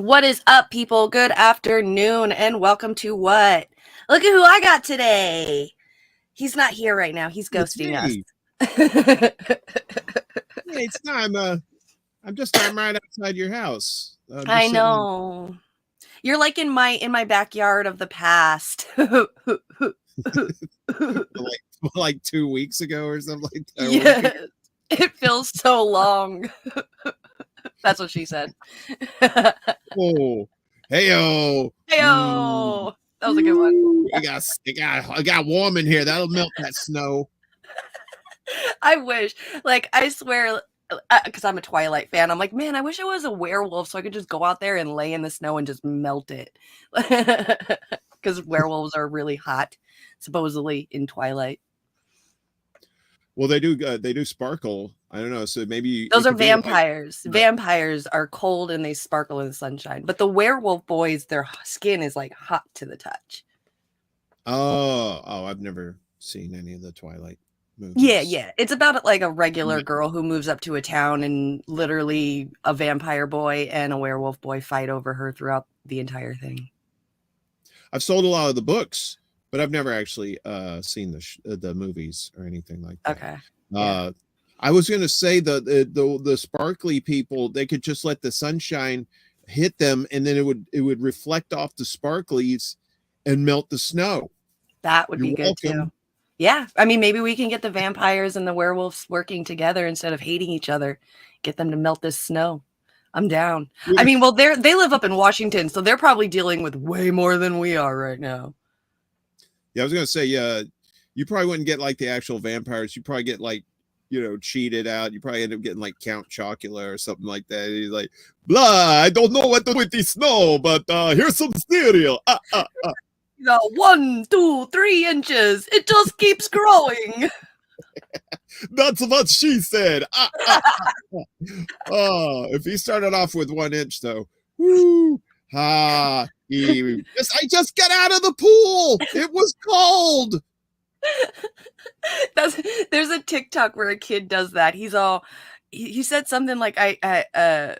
What is up, people? Good afternoon, and welcome to What? Look at who I got today. He's not here right now. He's ghosting us. Hey, it's time. I'm right outside your house. I know. You're like in my backyard of the past. like 2 weeks ago or something like that. Yeah, it feels so long. That's what she said. Oh, heyo. Heyo. That was a good one. It got warm in here. That'll melt that snow. I wish. Like, I swear, because I'm a Twilight fan, I'm like, man, I wish I was a werewolf so I could just go out there and lay in the snow and just melt it. Because werewolves are really hot, supposedly, in Twilight. Well, they do sparkle. I don't know. So maybe those are vampires. Vampires are cold and they sparkle in the sunshine. But the werewolf boys, their skin is like hot to the touch. Oh, I've never seen any of the Twilight movies. Yeah. It's about like a regular girl who moves up to a town and literally a vampire boy and a werewolf boy fight over her throughout the entire thing. I've sold a lot of the books, but I've never actually seen the movies or anything like that. Okay. Yeah. I was going to say the sparkly people, they could just let the sunshine hit them and then it would reflect off the sparklies and melt the snow. That would be good too. Yeah. I mean, maybe we can get the vampires and the werewolves working together instead of hating each other. Get them to melt this snow. I'm down. Yeah. I mean, well, they live up in Washington, so they're probably dealing with way more than we are right now. Yeah, I was going to say, you probably wouldn't get like the actual vampires. You probably get like, cheated out. You probably end up getting like Count Chocula or something like that. He's like, blah, I don't know what to do with the snow, but here's some cereal. 1, 2, 3 inches. It just keeps growing. That's what she said. Oh, if he started off with 1 inch though, woo, I just got out of the pool. It was cold. There's a TikTok where a kid does that. He said something like I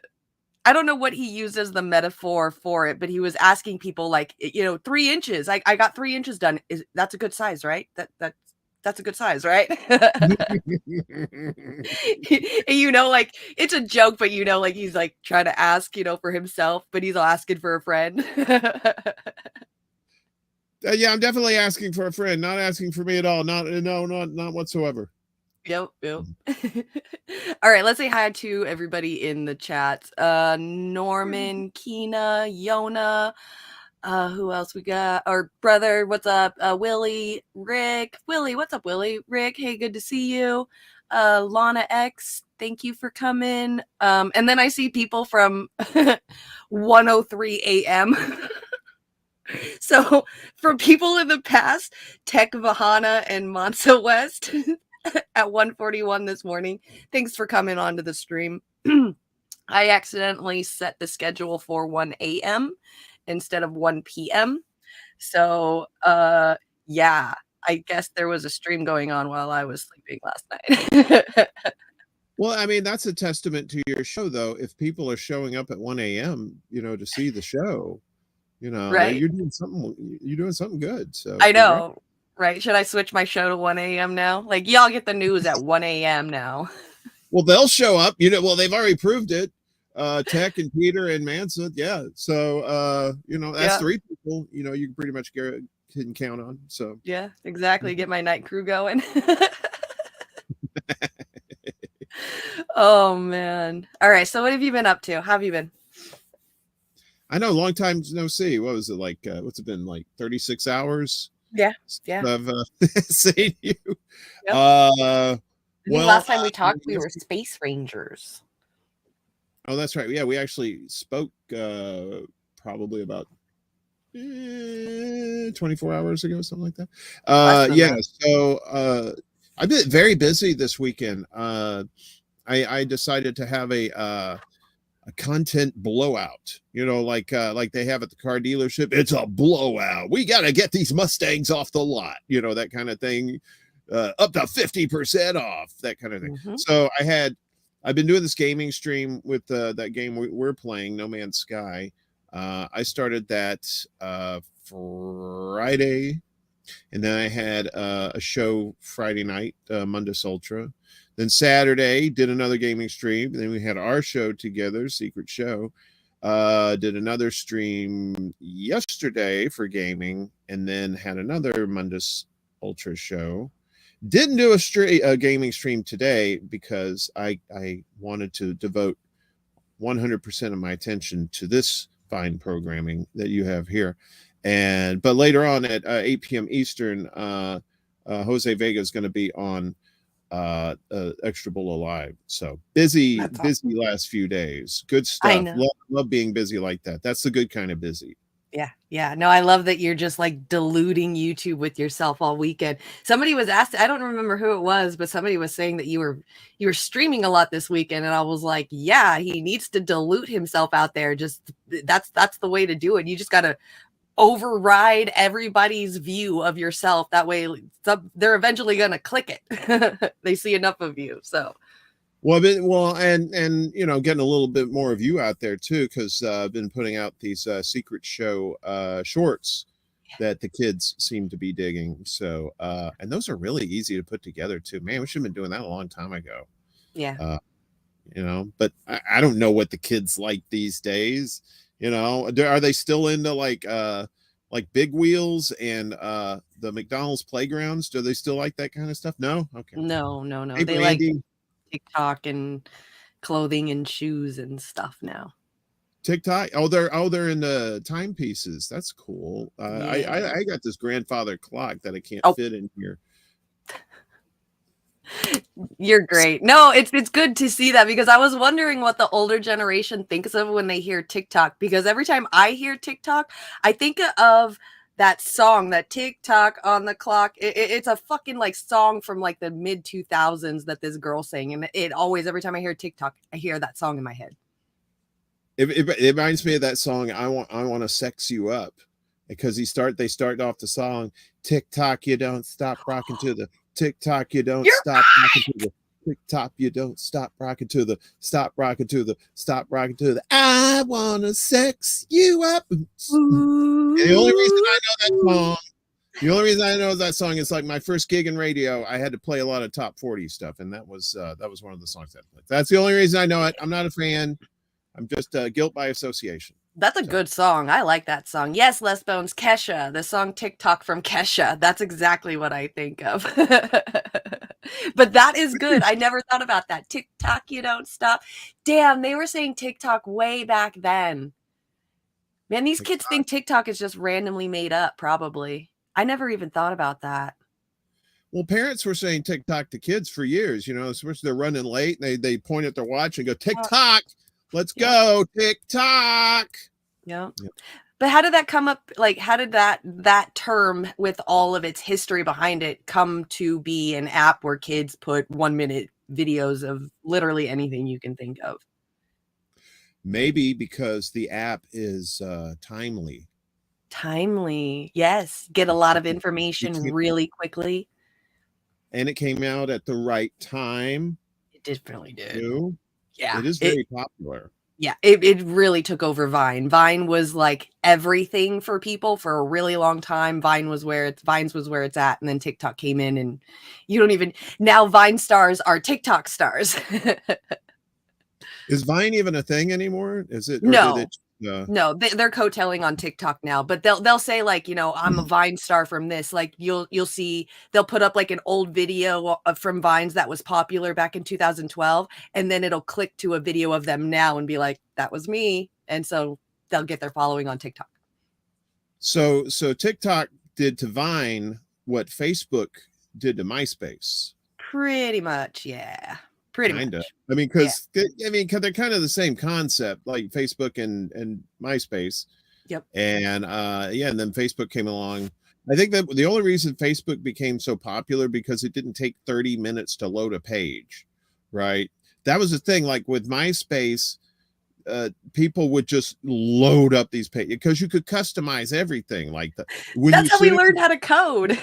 don't know what he used as the metaphor for it, but he was asking people like, 3 inches. I got 3 inches done. That's a good size, right? That's a good size, right? Like it's a joke, but like he's like trying to ask, for himself, but he's asking for a friend. Yeah, I'm definitely asking for a friend, not asking for me at all. Not whatsoever. Yep. All right, let's say hi to everybody in the chat. Norman, Keena, Yona. Who else we got? Our brother, what's up? Willie, Rick. Willie, what's up, Willie? Rick, hey, good to see you. Lana X, thank you for coming. And then I see people from 1:03 a.m. So for people in the past, Tech Vahana and Monsa West at 1:41 this morning, thanks for coming onto the stream. I accidentally set the schedule for 1 a.m. instead of 1 p.m. So, yeah, I guess there was a stream going on while I was sleeping last night. Well, I mean, that's a testament to your show, though. If people are showing up at 1 a.m., to see the show, right. You're doing something good. So I know, right? Should I switch my show to 1 a.m. now? Like, y'all get the news at 1 a.m. now. Well, they'll show up. Well, they've already proved it. Tech and Peter and Manson, yeah. So, that's 3 people. You can pretty much can count on. So yeah, exactly. Get my night crew going. Oh man! All right. So, what have you been up to? How have you been? I know, long time no see. What was it like? What's it been like? 36 hours? Yeah. I've seen you. Yep. Last time we talked, we were Space Rangers. Oh, that's right. Yeah, we actually spoke probably about 24 hours ago, something like that. Yeah. So I've been very busy this weekend. I decided to have a content blowout, like they have at the car dealership. It's a blowout. We got to get these Mustangs off the lot, that kind of thing. Up to 50% off, that kind of thing. Mm-hmm. So I've been doing this gaming stream with that game we're playing, No Man's Sky. I started that Friday, and then I had a show Friday night, Mundus Ultra. Then Saturday did another gaming stream. And then we had our show together, Secret Show. Did another stream yesterday for gaming, and then had another Mundus Ultra show. Didn't do a gaming stream today because I wanted to devote 100% of my attention to this fine programming that you have here. But later on at 8 p.m. Eastern, Jose Vega is going to be on Extra Bull Alive. So busy last few days. Good stuff. I know. Love being busy like that. That's the good kind of busy. Yeah. No, I love that you're just like diluting YouTube with yourself all weekend. Somebody was asked, I don't remember who it was, but somebody was saying that you were streaming a lot this weekend, and I was like, yeah, he needs to dilute himself out there. Just that's the way to do it. You just got to override everybody's view of yourself. That way they're eventually going to click it. They see enough of you. So and getting a little bit more of you out there too, because I've been putting out these Secret Show shorts that the kids seem to be digging. So and those are really easy to put together too. Man, we should have been doing that a long time ago. Yeah. But I don't know what the kids like these days. Are they still into like Big Wheels and the McDonald's playgrounds? Do they still like that kind of stuff? No. Okay. No. Hey, They Brandy. like TikTok and clothing and shoes and stuff now. TikTok. They're in the timepieces. That's cool. Yeah. I got this grandfather clock that I can't fit in here. You're great. No, it's good to see that, because I was wondering what the older generation thinks of when they hear TikTok, because every time I hear TikTok, I think of that song, that TikTok on the clock. It's a fucking like song from like the mid 2000s that this girl sang, and it always, every time I hear TikTok, I hear that song in my head. It reminds me of that song, I want to sex you up, because they start off the song, TikTok, you don't stop rocking to the TikTok, you don't stop rocking to the TikTok, you don't stop rocking to the stop rocking to the stop rocking to the I wanna sex you up. And the only reason I know that song is like my first gig in radio. I had to play a lot of top 40 stuff, and that was one of the songs I played. That's the only reason I know it. I'm not a fan. I'm just guilt by association. That's a good song. I like that song. Yes, Les Bones, Kesha, the song TikTok from Kesha. That's exactly what I think of. But that is good. I never thought about that. TikTok, you don't stop. Damn, they were saying TikTok way back then. Man, these kids think TikTok is just randomly made up, probably. I never even thought about that. Well, parents were saying TikTok to kids for years, especially they're running late, and they point at their watch and go, TikTok. Let's go, TikTok. Yeah. But how did that come up? Like, how did that term, with all of its history behind it, come to be an app where kids put 1-minute videos of literally anything you can think of? Maybe because the app is timely. Timely. Yes. Get a lot of information really quickly. And it came out at the right time. It definitely did. Yeah. It is very popular. Yeah, it really took over Vine. Vine was like everything for people for a really long time. Vines was where it's at, and then TikTok came in, and now Vine stars are TikTok stars. Is Vine even a thing anymore? Is it? No. No, they're coattailing on TikTok now, but they'll say like, I'm a Vine star from this. Like you'll see, they'll put up like an old video from Vines that was popular back in 2012, and then it'll click to a video of them now and be like, that was me. And so they'll get their following on TikTok. So TikTok did to Vine what Facebook did to MySpace. Pretty much, yeah. Pretty much. I mean, because they're kind of the same concept, like Facebook and MySpace. Yep. And and then Facebook came along. I think that the only reason Facebook became so popular because it didn't take 30 minutes to load a page, right? That was the thing. Like with MySpace, people would just load up these pages because you could customize everything. Like that's how we learned how to code.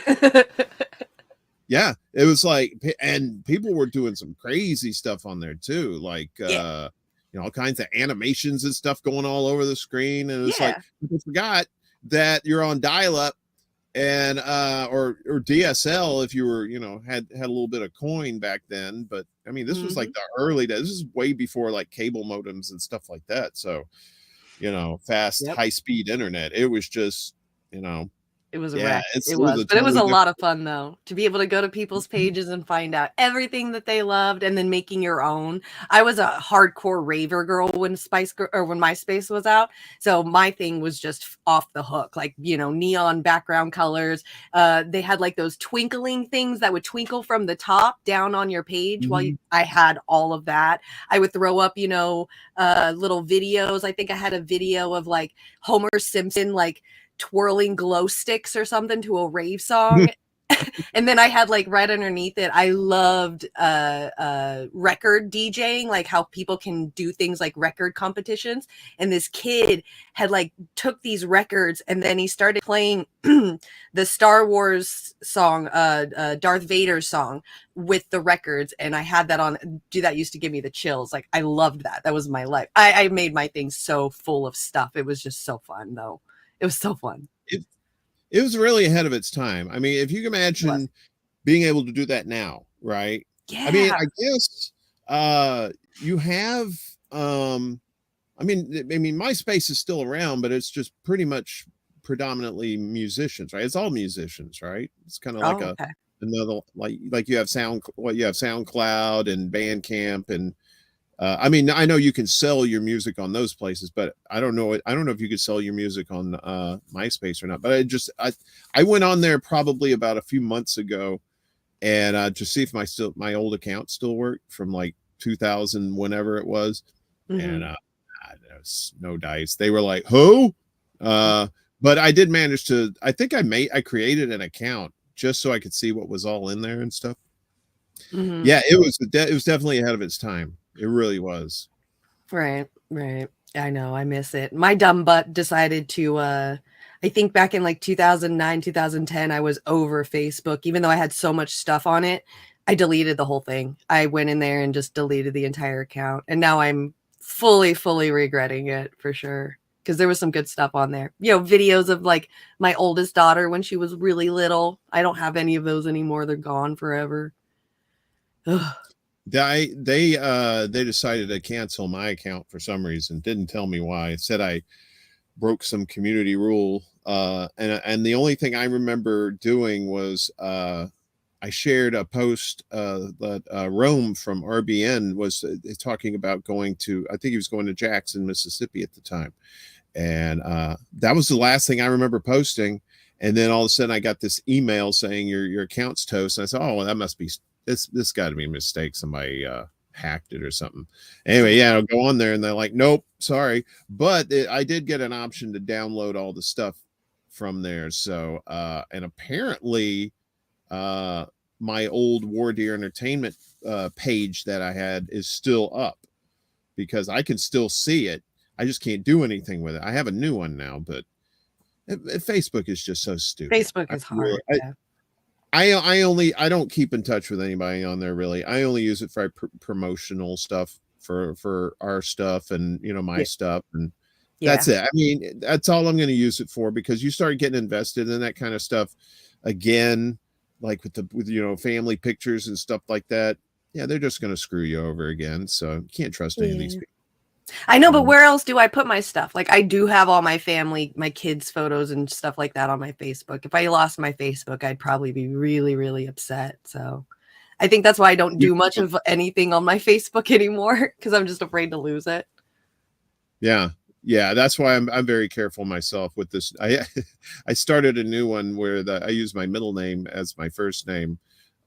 Yeah, it was like, and people were doing some crazy stuff on there too. Like, all kinds of animations and stuff going all over the screen. And it's like, Yeah. people forgot that you're on dial-up and or DSL if you were, had a little bit of coin back then. But I mean, this was like the early days. This is way before like cable modems and stuff like that. So, fast, high-speed internet. It was just, It was a yeah, wreck. it It was was, a but it was totally a lot different. of fun though, to be able to go to people's pages and find out everything that they loved and then making your own. I was a hardcore raver girl when when MySpace was out. So my thing was just off the hook, like, neon background colors. They had like those twinkling things that would twinkle from the top down on your page I had all of that. I would throw up, little videos. I think I had a video of like Homer Simpson, like twirling glow sticks or something to a rave song. And then I had like right underneath it, I loved record DJing, like how people can do things like record competitions. And this kid had like took these records and then he started playing the Star Wars song, Darth Vader song with the records. And I had that on. That used to give me the chills. Like I loved that. That was my life. I made my thing so full of stuff. It was just so fun though. It was so fun. It was really ahead of its time. I mean, if you can imagine being able to do that now, right? Yeah. I mean, I guess you have I mean MySpace is still around, but it's just pretty much predominantly musicians, right? It's all musicians, right? It's kind of like another like you have SoundCloud and Bandcamp and I mean, I know you can sell your music on those places, but I don't know if you could sell your music on MySpace or not. But I went on there probably about a few months ago, and to see if my old account still worked from like 2000, whenever it was, and was no dice. They were like, "Who?" But I did manage to. I think I created an account just so I could see what was all in there and stuff. Yeah, it was definitely ahead of its time. It really was. Right. I know. I miss it. My dumb butt decided to, I think back in like 2009, 2010, I was over Facebook, even though I had so much stuff on it. I deleted the whole thing. I went in there and just deleted the entire account. And now I'm fully regretting it for sure. Because there was some good stuff on there. Videos of like my oldest daughter when she was really little. I don't have any of those anymore. They're gone forever. Ugh. They decided to cancel my account for some reason. Didn't tell me why. It said I broke some community rule. And the only thing I remember doing was I shared a post that Rome from RBN was talking about going to. I think he was going to Jackson, Mississippi at the time, and that was the last thing I remember posting. And then all of a sudden, I got this email saying your account's toast. And I said, "Oh, well, that must be." This got to be a mistake. Somebody hacked it or something. Anyway, yeah, I'll go on there and they're like, nope, sorry. But I did get an option to download all the stuff from there. So, and apparently my old War Deer Entertainment page that I had is still up because I can still see it. I just can't do anything with it. I have a new one now, but Facebook is just so stupid. Facebook is hard. I don't keep in touch with anybody on there really. I only use it for promotional stuff for our stuff and my stuff, and that's it. I mean, that's all I'm going to use it for, because you start getting invested in that kind of stuff again, like with family pictures and stuff like that. Yeah, they're just going to screw you over again. So you can't trust any of these people. I know, but where else do I put my stuff? Like I do have all my family, my kids' photos and stuff like that on my Facebook. If I lost my Facebook, I'd probably be really upset. So I think that's why I don't do much of anything on my Facebook anymore, because I'm just afraid to lose it. Yeah, that's why I'm very careful myself with this. I started a new one where I use my middle name as my first name.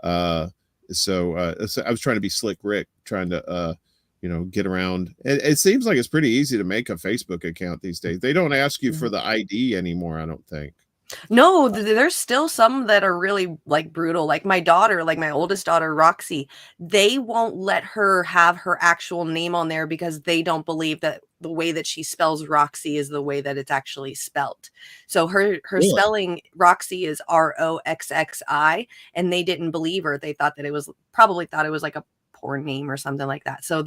So I was trying to be Slick Rick, trying to get around. It seems like it's pretty easy to make a Facebook account these days. They don't ask you for the ID anymore, I don't think. No, there's still some that are really like brutal. Like my daughter, like my oldest daughter, Roxy, they won't let her have her actual name on there because they don't believe that the way that she spells Roxy is the way that it's actually spelt. So her spelling Roxy is Roxxi, and they didn't believe her. They thought that it was like a porn name or something like that. So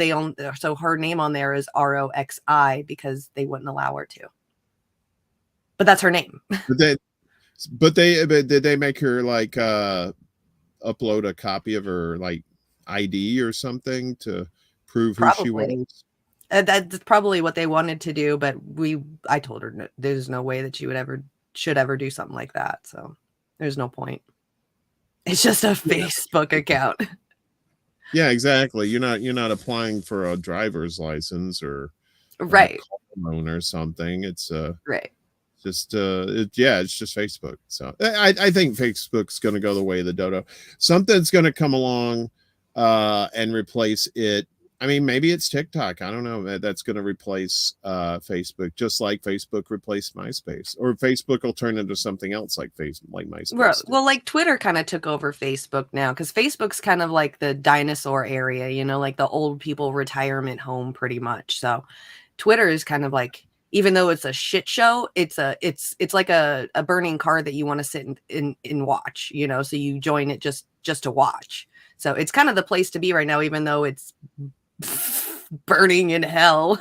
so her name on there is ROXI because they wouldn't allow her to. But that's her name. But did they make her like upload a copy of her like ID or something to prove who she was? That's probably what they wanted to do, but I told her no, there's no way that she should ever do something like that. So there's no point. It's just a Facebook account. Yeah, exactly. You're not applying for a driver's license or right a loan or something. It's right. Just it's just Facebook. So I think Facebook's going to go the way of the dodo. Something's going to come along and replace it. I mean, maybe it's TikTok. I don't know. That's going to replace Facebook, just like Facebook replaced MySpace, or Facebook will turn into something else like MySpace. Well, like Twitter kind of took over Facebook now, because Facebook's kind of like the dinosaur area, you know, like the old people retirement home, pretty much. So Twitter is kind of like, even though it's a shit show, it's like a burning car that you want to sit in watch, you know, so you join it just to watch. So it's kind of the place to be right now, even though it's burning in hell.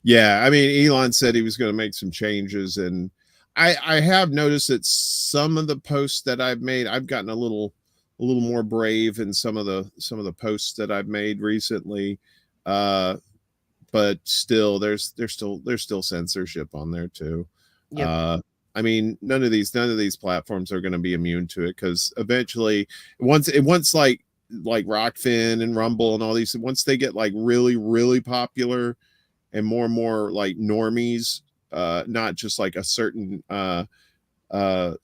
Yeah, I mean, Elon said he was going to make some changes, and I have noticed that some of the posts that I've made, I've gotten a little more brave in some of the posts that I've made recently. But still, there's still censorship on there too. Yep. I mean, none of these platforms are going to be immune to it, because eventually, once like Rockfin and Rumble and all these, once they get like really, really popular and more like normies, not just like a certain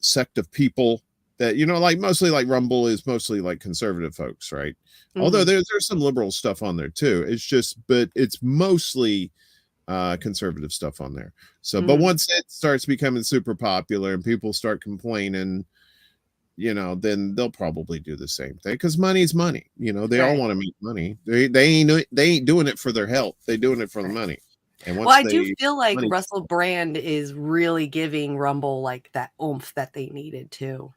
sect of people that, you know, like mostly like Rumble is mostly like conservative folks, right? Mm-hmm. Although there's some liberal stuff on there too. But it's mostly conservative stuff on there. So, mm-hmm. But once it starts becoming super popular and people start complaining, you know, then they'll probably do the same thing, because money's money. You know, they all want to make money. They ain't doing it for their health. They're doing it for the money. And once I do feel like Russell Brand is really giving Rumble like that oomph that they needed too.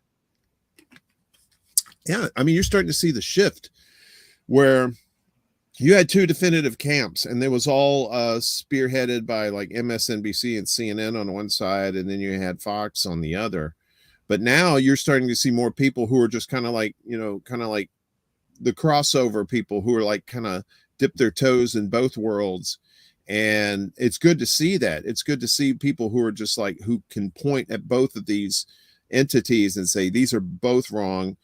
Yeah, I mean, you're starting to see the shift where you had two definitive camps, and there was all spearheaded by like MSNBC and CNN on one side, and then you had Fox on the other. But now you're starting to see more people who are just kind of like, you know, kind of like the crossover people who are like kind of dip their toes in both worlds. And it's good to see that. It's good to see people who are just like, who can point at both of these entities and say, these are both wrong.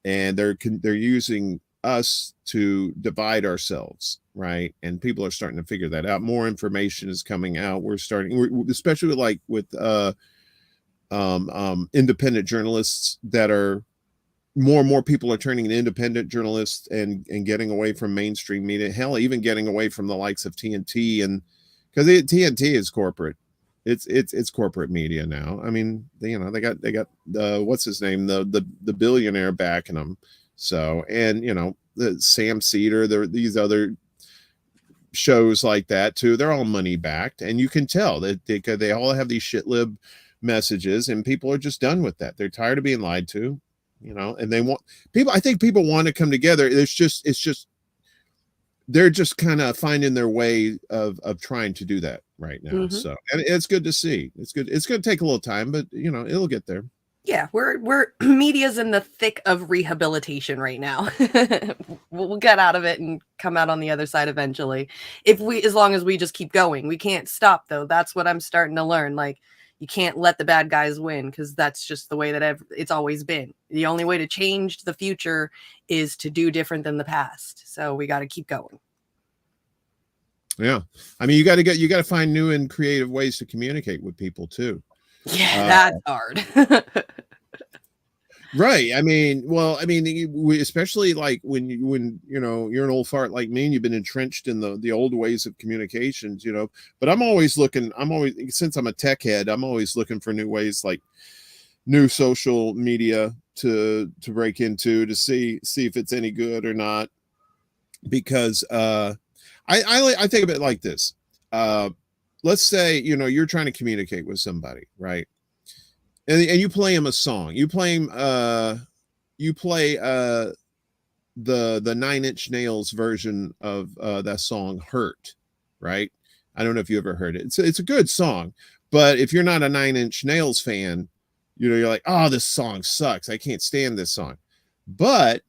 And they're using us to divide ourselves, right? And people are starting to figure that out. More information is coming out. Especially like with independent journalists, that are more and more people are turning to independent journalists and getting away from mainstream media. Hell, even getting away from the likes of TNT, and because TNT is corporate. It's corporate media now. I mean, they got the what's his name, the billionaire backing them. So, and you know, the Sam Cedar, these other shows like that too. They're all money backed, and you can tell that they all have these shit lib messages, and people are just done with that. They're tired of being lied to, you know, and they want people. I think people want to come together. It's just they're just kind of finding their way of trying to do that right now. Mm-hmm. So, and it's good to see. It's good. It's going to take a little time, but you know, it'll get there. Yeah, we're media's in the thick of rehabilitation right now. We'll get out of it and come out on the other side eventually. As long as we just keep going. We can't stop though. That's what I'm starting to learn. Like, you can't let the bad guys win, because that's just the way that it's always been. The only way to change the future is to do different than the past. So we got to keep going. Yeah. I mean, you got to find new and creative ways to communicate with people too. Yeah, that's hard. Right. I mean, especially like when you know, you're an old fart like me and you've been entrenched in the old ways of communications, you know, but since I'm a tech head, I'm always looking for new ways, like new social media to break into, to see if it's any good or not. Because I think of it like this. Let's say, you know, you're trying to communicate with somebody, right? And you play him a song. You play the Nine Inch Nails version of that song "Hurt," right? I don't know if you ever heard it. It's a good song, but if you're not a Nine Inch Nails fan, you're like, oh, this song sucks. I can't stand this song. But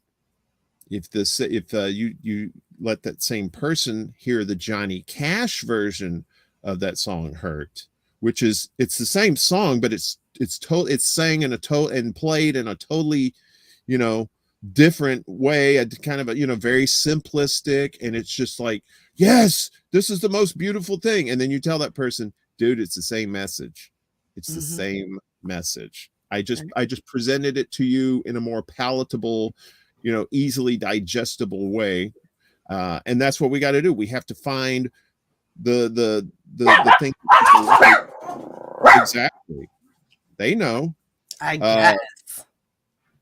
if you let that same person hear the Johnny Cash version of that song "Hurt," which is it's the same song, but it's sang in and played in a totally, you know, different way, a kind of a, very simplistic, and it's just like, yes, this is the most beautiful thing. And then you tell that person, dude, it's the same message. It's the same message. I just presented it to you in a more palatable, easily digestible way. And that's what we got to do. We have to find the thing. Exactly. They know. I guess.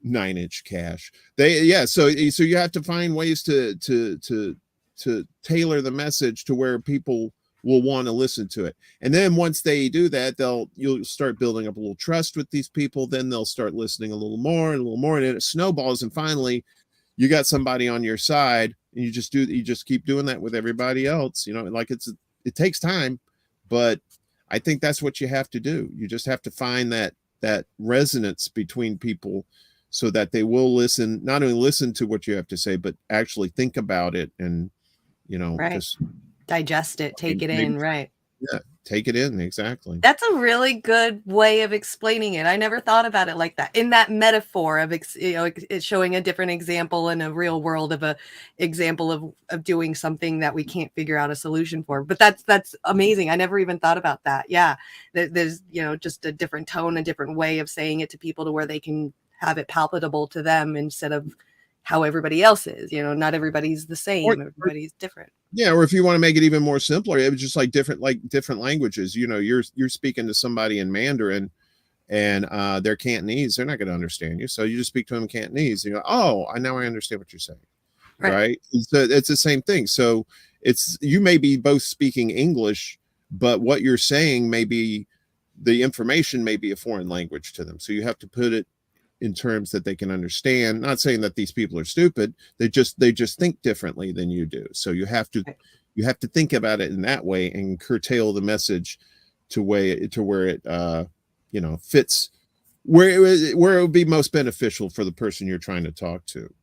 Nine Inch Cash. So you have to find ways to tailor the message to where people will want to listen to it. And then once they do that, you'll start building up a little trust with these people. Then they'll start listening a little more, and then it snowballs, and finally you got somebody on your side, and you just keep doing that with everybody else. Like it takes time, but I think that's what you have to do. You just have to find that resonance between people, so that they will not only listen to what you have to say, but actually think about it and, right. just digest it, take it in. Right. Yeah. Take it in. Exactly. That's a really good way of explaining it. I never thought about it like that, in that metaphor of, it's showing a different example in a real world of a example of doing something that we can't figure out a solution for. But that's amazing. I never even thought about that. Yeah. There's, just a different tone, a different way of saying it to people to where they can have it palatable to them instead of how everybody else is. Not everybody's the same. Everybody's different. Yeah, or if you want to make it even more simpler, it was just like different languages. You're speaking to somebody in Mandarin, and they're Cantonese. They're not going to understand you, so you just speak to them in Cantonese. You go, oh, now I understand what you're saying, right? It's the same thing. So you may be both speaking English, but what you're saying the information may be a foreign language to them. So you have to put it in terms that they can understand. Not saying that these people are stupid. They just think differently than you do. So you have to think about it in that way and curtail the message to where it fits where it would be most beneficial for the person you're trying to talk to.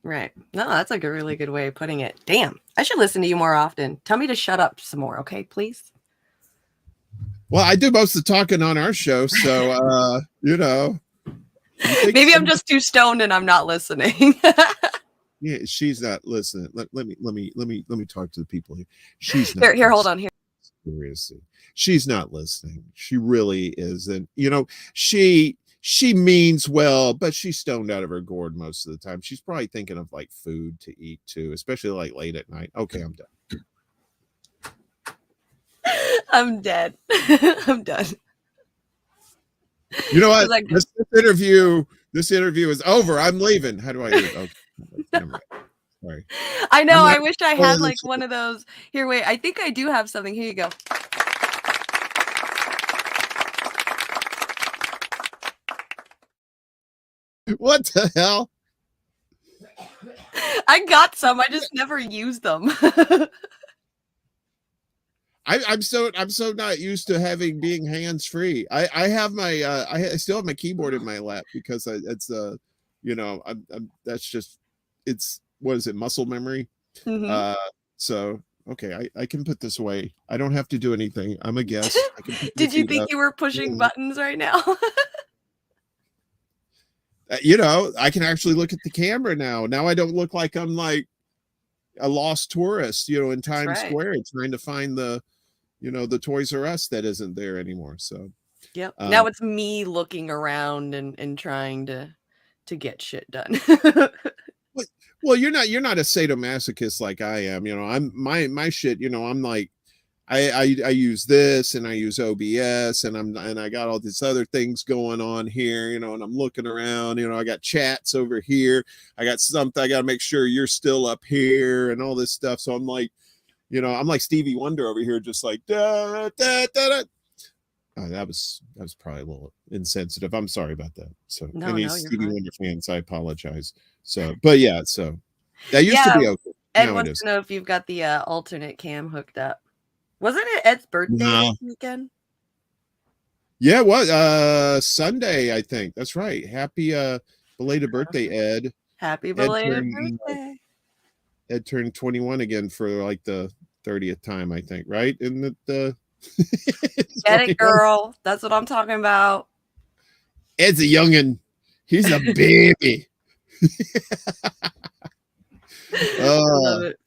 Right. No, that's like a really good way of putting it. Damn, I should listen to you more often. Tell me to shut up some more, okay, please. Well, I do most of the talking on our show, so maybe I'm just too stoned and I'm not listening. Yeah, she's not listening. Let me talk to the people here. She's not here. Listening. Hold on here. Seriously, she's not listening. She really isn't. She means well, but she's stoned out of her gourd most of the time. She's probably thinking of like food to eat too, especially like late at night. Okay, I'm done. I'm dead. I'm done. You know what? This interview is over. I'm leaving. How do I leave? Okay. Sorry. I know. I wish I had like one of those. Here, wait. I think I do have something. Here you go. What the hell? I got some. I just never used them. I'm so not used to being hands free. I have my I still have my keyboard in my lap because it's that's just what is it, muscle memory? Mm-hmm. So okay, I can put this away. I don't have to do anything. I'm a guest. Did you think you were pushing buttons right now? I can actually look at the camera now. Now I don't look like I'm like a lost tourist, in Times Square trying to find the Toys R Us that isn't there anymore. So yeah, now it's me looking around and trying to get shit done. Well, you're not a sadomasochist like I am. I'm my shit. I'm like, I use this and I use OBS and I got all these other things going on here, and I'm looking around, I got chats over here. I got something. I got to make sure you're still up here and all this stuff. So I'm like, I'm like Stevie Wonder over here, just like da, da, da, da. Oh, that was probably a little insensitive. I'm sorry about that. So any Stevie Wonder fans, I apologize. So, but yeah, so that used to be okay. Ed Now it wants is. to know if you've got the alternate cam hooked up. Wasn't it Ed's birthday No. this weekend? Yeah, what? Sunday, I think. That's right. Happy belated birthday, Ed. Happy Ed belated turned birthday. Ed turned 21 again for like the 30th time, I think, right? Isn't it Get it, girl. That's what I'm talking about. Ed's a youngin'. He's a baby. I love it.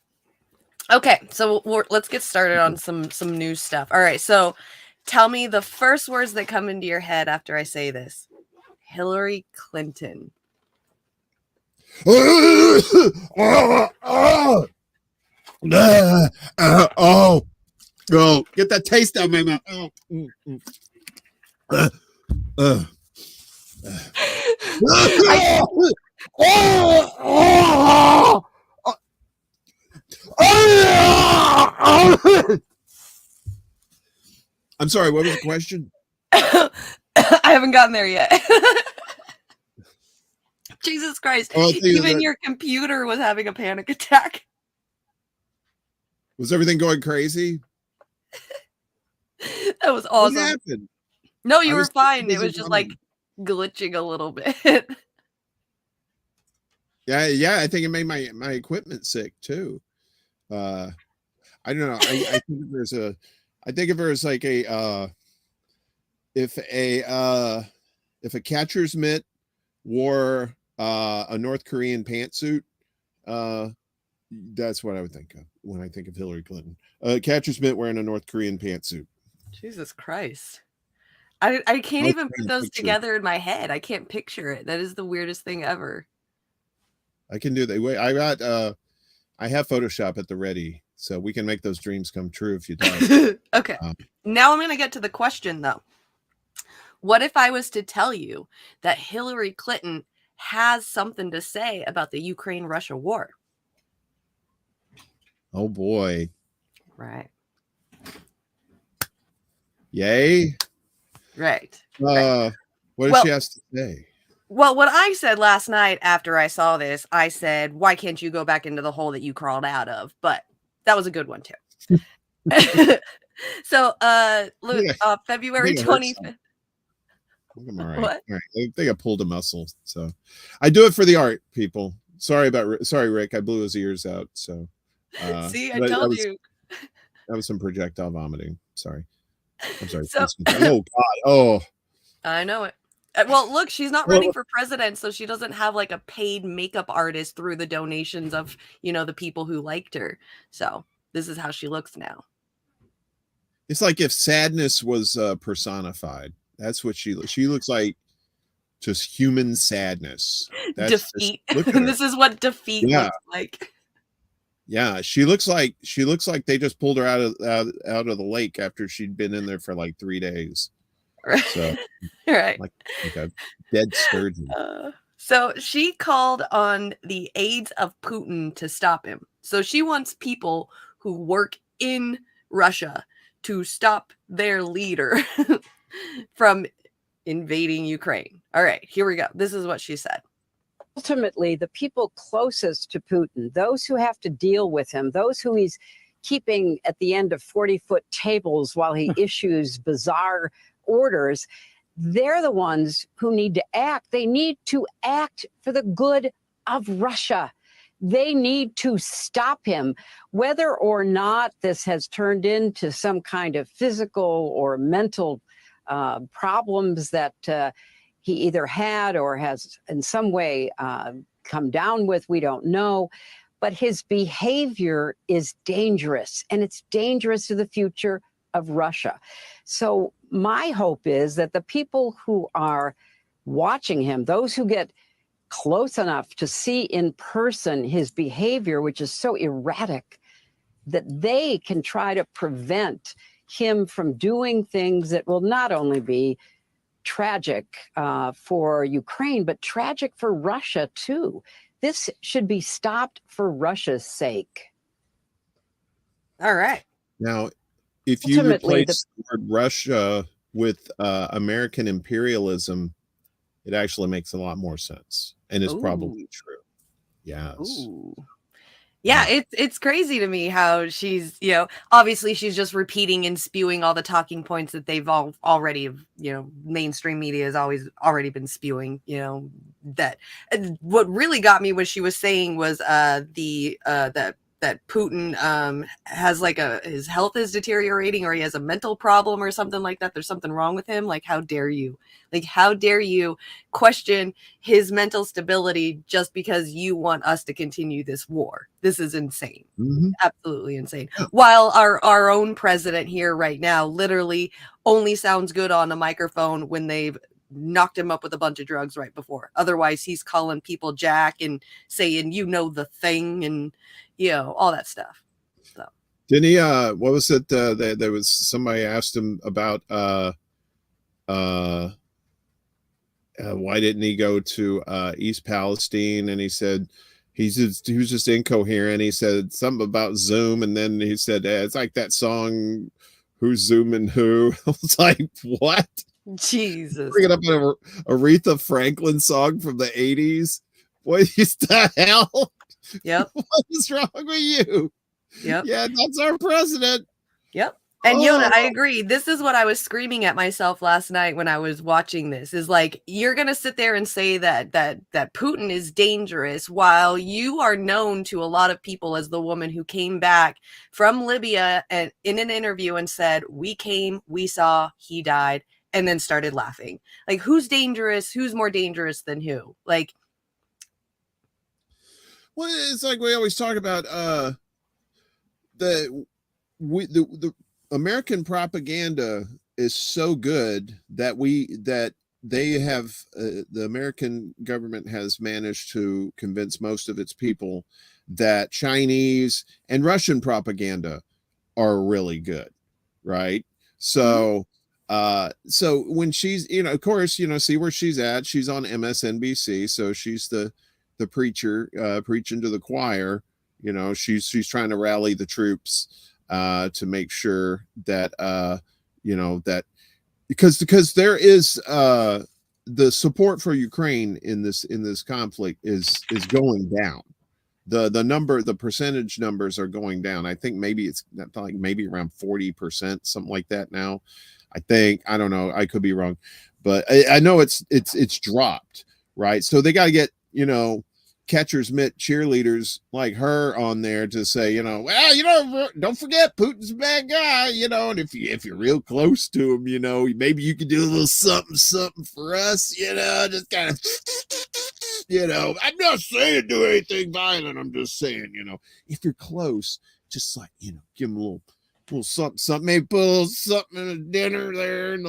Okay, so let's get started on some new stuff. All right, so tell me the first words that come into your head after I say this. Hillary Clinton. Oh, get that taste out of my mouth. I'm sorry, what was the question? I haven't gotten there yet. Jesus Christ. Even your computer was having a panic attack. Was everything going crazy? That was awesome. What happened? No, you were fine. It was just like glitching a little bit. Yeah, I think it made my equipment sick too. I don't know. I think if there's like if a catcher's mitt wore a North Korean pantsuit, that's what I would think of when I think of Hillary Clinton. Catcher's mitt wearing a North Korean pantsuit. Jesus Christ. I can't even put those together in my head. I can't picture it. That is the weirdest thing ever. I can do that. I have Photoshop at the ready, so we can make those dreams come true if you do. Okay. Now I'm going to get to the question, though. What if I was to tell you that Hillary Clinton has something to say about the Ukraine-Russia war? Oh, boy. Right. Yay? Right. What does she have to say? Well, what I said last night after I saw this, I said, why can't you go back into the hole that you crawled out of? But that was a good one, too. So, February 25th. I'm all right. What? All right. I think I pulled a muscle. So I do it for the art, people. Sorry, Rick. I blew his ears out. So see, I told you. That was some projectile vomiting. Sorry. I'm sorry. So, oh, God. Oh. I know it. Well, look, she's not running for president, so she doesn't have like a paid makeup artist through the donations of, the people who liked her. So this is how she looks now. It's like if sadness was personified. That's what she looks like. Just human sadness. That's defeat. This is what defeat looks like. Yeah, she looks like they just pulled her out of the lake after she'd been in there for like 3 days. Right. So, right. Like a dead sturgeon. So she called on the aides of Putin to stop him. So she wants people who work in Russia to stop their leader from invading Ukraine. All right, here we go. This is what she said. Ultimately, the people closest to Putin, those who have to deal with him, those who he's keeping at the end of 40-foot tables while he issues bizarre orders, they're the ones who need to act. They need to act for the good of Russia. They need to stop him, whether or not this has turned into some kind of physical or mental problems that he either had or has in some way come down with. We don't know. But his behavior is dangerous, and it's dangerous to the future of Russia. So my hope is that the people who are watching him, those who get close enough to see in person his behavior, which is so erratic, that they can try to prevent him from doing things that will not only be tragic for Ukraine, but tragic for Russia too. This should be stopped for Russia's sake. All right. Now, if you replace the word Russia with American imperialism, it actually makes a lot more sense and is probably true. Yes. Ooh. Yeah, it's crazy to me how she's, you know, obviously she's just repeating and spewing all the talking points that they've all already, you know, mainstream media has already been spewing, you know, that what really got me what she was saying was that Putin has like his health is deteriorating, or he has a mental problem or something like that. There's something wrong with him. Like, how dare you? Like, how dare you question his mental stability just because you want us to continue this war? This is insane. Mm-hmm. Absolutely insane. While our own president here right now literally only sounds good on a microphone when they've knocked him up with a bunch of drugs right before. Otherwise, he's calling people Jack and saying, you know, the thing, and, you know, all that stuff. So didn't he what was it there was somebody asked him about why didn't he go to East Palestine, and he said he was just incoherent. He said something about Zoom, and then he said it's like that song, who's zooming who. I was like, what? Jesus. Bringing up an Aretha Franklin song from the 80s. What is the hell? Yep. What is wrong with you? Yep. Yeah, that's our president. Yep. And Yona, I agree. This is what I was screaming at myself last night when I was watching this, is like, you're going to sit there and say that Putin is dangerous while you are known to a lot of people as the woman who came back from Libya and in an interview and said, we came, we saw, he died, and then started laughing. Like, who's dangerous? Who's more dangerous than who? Like, well, it's like we always talk about the American propaganda is so good that they have the American government has managed to convince most of its people that Chinese and Russian propaganda are really good, right? So so when she's, you know, of course, you know, see where she's at. She's on MSNBC, so she's the preacher preaching to the choir. You know, she's trying to rally the troops to make sure that you know, that because there is the support for Ukraine in this conflict is going down. The percentage numbers are going down. I think maybe it's like maybe around 40%, something like that now. I think, I don't know, I could be wrong, but I know it's dropped, right? So they got to get, you know, catcher's mitt cheerleaders like her on there to say, you know, well, you know, don't forget Putin's a bad guy, you know, and if you're real close to him, you know, maybe you could do a little something for us, you know, just kind of, you know, I'm not saying do anything violent. I'm just saying, you know, if you're close, just like, you know, give him a little something, maybe put a little something in a dinner there, and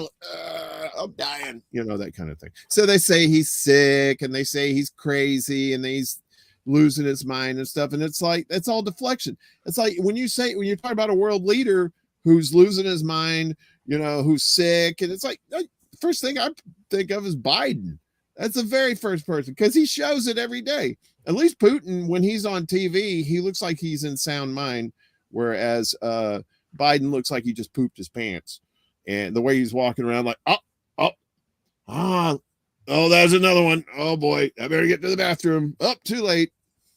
I'm dying, you know, that kind of thing. So they say he's sick, and they say he's crazy, and he's losing his mind and stuff. And it's like, it's all deflection. It's like when you're talking about a world leader who's losing his mind, you know, who's sick, and it's like, first thing I think of is Biden. That's the very first person, because he shows it every day. At least Putin, when he's on TV, he looks like he's in sound mind, whereas Biden looks like he just pooped his pants. And the way he's walking around, like, oh, there's another one. Oh boy, I better get to the bathroom. Too late.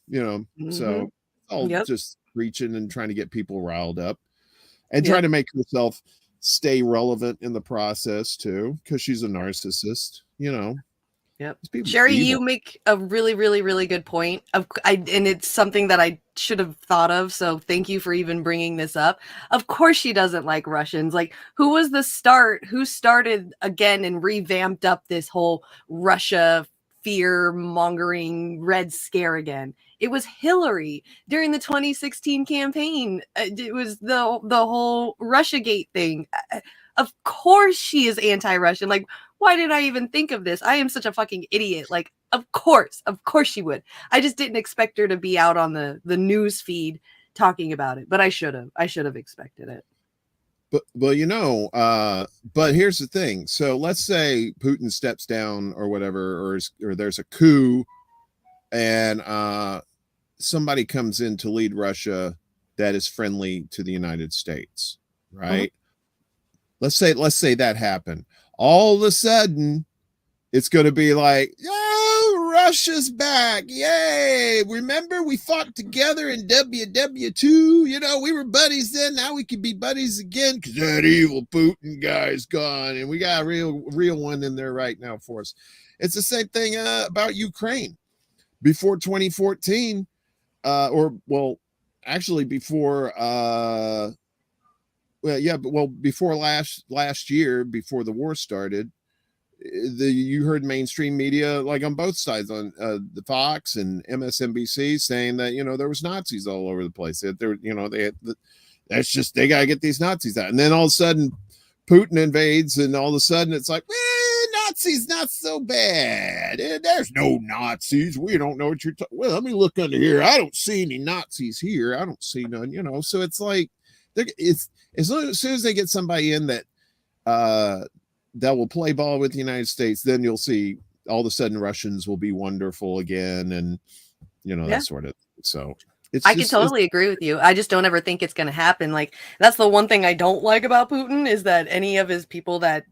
You know, so all just preaching and trying to get people riled up and trying to make herself stay relevant in the process too, because she's a narcissist, you know. Yep. Sherry, you make a really, really, really good point. And it's something that I should have thought of. So thank you for even bringing this up. Of course, she doesn't like Russians. Like, who was the start? Who started again and revamped up this whole Russia fear mongering Red Scare again? It was Hillary during the 2016 campaign. It was the whole Russiagate thing. Of course, she is anti-Russian. Like, why did I even think of this? I am such a fucking idiot. Like, of course she would. I just didn't expect her to be out on the news feed talking about it, but I should have expected it. But you know, but here's the thing. So let's say Putin steps down or whatever, or there's a coup, and somebody comes in to lead Russia that is friendly to the United States, right? Let's say that happened. All of a sudden, it's going to be like, oh, Russia's back. Yay. Remember we fought together in WW2? You know, we were buddies then. Now we can be buddies again because that evil Putin guy's gone. And we got a real one in there right now for us. It's the same thing about Ukraine. Before 2014, actually before before last year, before the war started, you heard mainstream media, like on both sides, on the Fox and MSNBC, saying that, you know, there was Nazis all over the place. That there, you know, they gotta get these Nazis out. And then all of a sudden Putin invades, and all of a sudden it's like, Nazis not so bad. There's no Nazis. We don't know what you're talking. Well, let me look under here. I don't see any Nazis here. I don't see none, you know. So it's like, it's as soon as they get somebody in that that will play ball with the United States, then you'll see all of a sudden Russians will be wonderful again, and you know, that sort of. So I can totally agree with you. I just don't ever think it's going to happen. Like, that's the one thing I don't like about Putin, is that any of his people that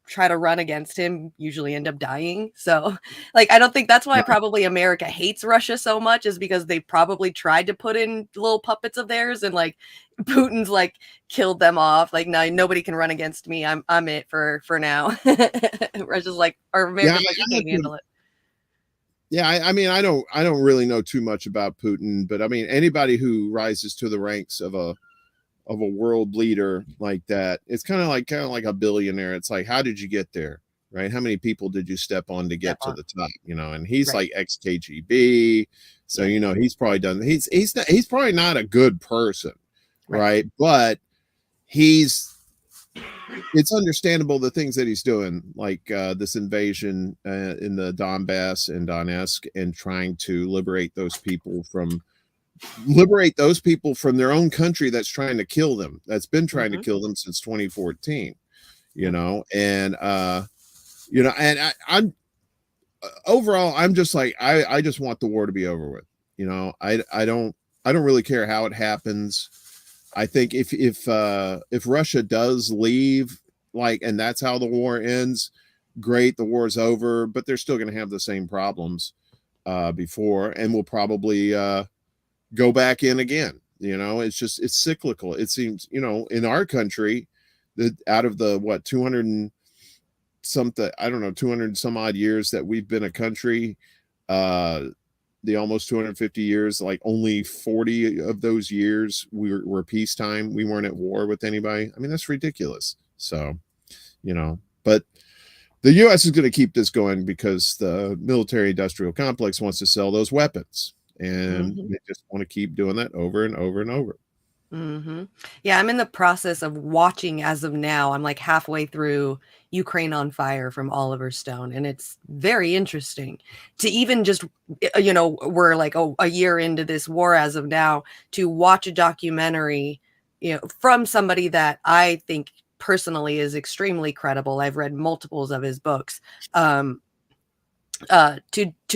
try to run against him usually end up dying. So, like, I don't think that's why probably America hates Russia so much, is because they probably tried to put in little puppets of theirs, and like Putin's like killed them off. Like, no, nobody can run against me. I'm it for now. Russia's like, or America's like, you can't handle it. Yeah, I mean, I don't really know too much about Putin, but I mean, anybody who rises to the ranks of a world leader like that, it's kind of like a billionaire. It's like, how did you get there, right? How many people did you step on to get to the top, you know? And he's like ex-KGB, so you know, he's probably done. He's probably not a good person, right? But it's understandable the things that he's doing, like this invasion in the Donbass and Donetsk, and trying to liberate those people from their own country that's trying to kill them, that's been trying to kill them since 2014, you know. And you know, and I'm overall, I'm just like, I just want the war to be over with, you know. I don't really care how it happens. I think if Russia does leave, like, and that's how the war ends, great, the war's over, but they're still going to have the same problems before, and we'll probably go back in again. You know, it's cyclical. It seems, you know, in our country, that out of the 200 and something, I don't know, 200 some odd years that we've been a country, the almost 250 years, like only 40 of those years were peacetime. We weren't at war with anybody. I mean, that's ridiculous. So, you know, but the U.S. is going to keep this going because the military industrial complex wants to sell those weapons, and they just want to keep doing that over and over and over. Yeah, I'm in the process of watching as of now. I'm like halfway through Ukraine on Fire from Oliver Stone, and it's very interesting to even just, you know, we're like a year into this war as of now, to watch a documentary, you know, from somebody that I think personally is extremely credible. I've read multiples of his books. To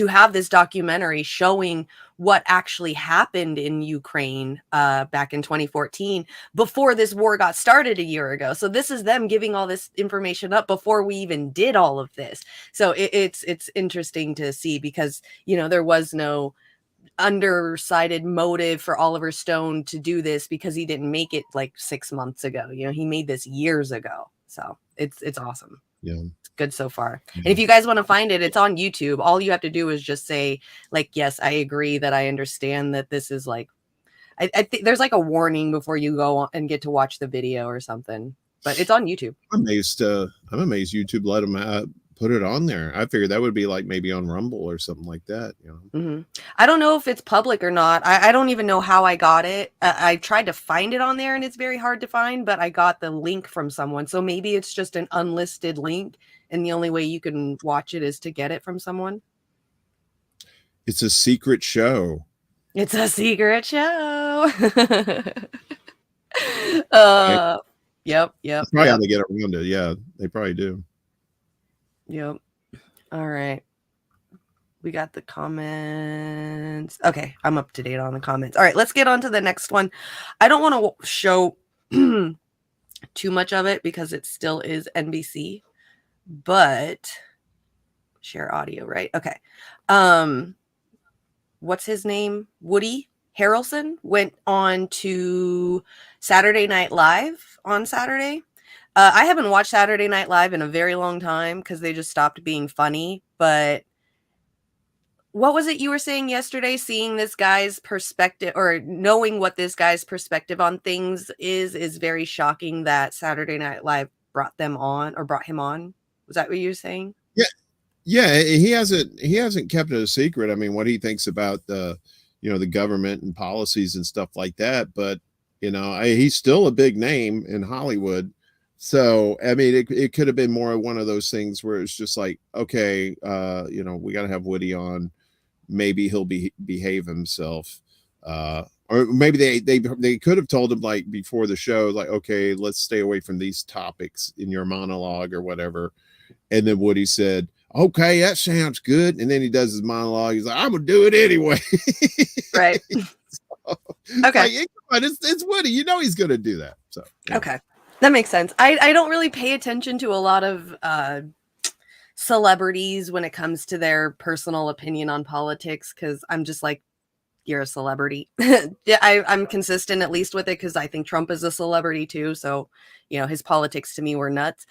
have this documentary showing what actually happened in Ukraine back in 2014, before this war got started a year ago. So this is them giving all this information up before we even did all of this. So it's interesting to see, because, you know, there was no undersided motive for Oliver Stone to do this, because he didn't make it like 6 months ago. You know, he made this years ago. So it's awesome. Yeah. Good so far. And if you guys want to find it, it's on YouTube. All you have to do is just say, like, yes, I agree that I understand that this is like, I think there's like a warning before you go on and get to watch the video or something, but it's on YouTube. I'm amazed YouTube let them put it on there. I figured that would be like maybe on Rumble or something like that, you know. I don't know if it's public or not. I don't even know how I got it. I tried to find it on there, and it's very hard to find, but I got the link from someone. So maybe it's just an unlisted link, and the only way you can watch it is to get it from someone. It's a secret show. It's a secret show. Yep. Probably how they get around it. Yeah, they probably do. Yep. All right. We got the comments. Okay, I'm up to date on the comments. All right, let's get on to the next one. I don't want to show too much of it because it still is NBC, but share audio, right? Okay. What's his name? Woody Harrelson went on to Saturday Night Live on Saturday. I haven't watched Saturday Night Live in a very long time because they just stopped being funny. But what was it you were saying yesterday? Seeing this guy's perspective, or knowing what this guy's perspective on things is very shocking that Saturday Night Live brought him on. Was that what you were saying? Yeah, he hasn't kept it a secret. I mean, what he thinks about the government and policies and stuff like that. But he's still a big name in Hollywood. So I mean, it could have been more one of those things where it's just like, okay, we got to have Woody on. Maybe he'll behave himself. Or maybe they could have told him, like, before the show, like, okay, let's stay away from these topics in your monologue or whatever. And then Woody said, okay, that sounds good. And then he does his monologue. He's like, I'm gonna do it anyway. Right. Okay. Like, it's Woody. He's gonna do that. So okay, that makes sense. I don't really pay attention to a lot of celebrities when it comes to their personal opinion on politics, because I'm just like, you're a celebrity. Yeah, I'm consistent at least with it because I think Trump is a celebrity too. So, his politics to me were nuts.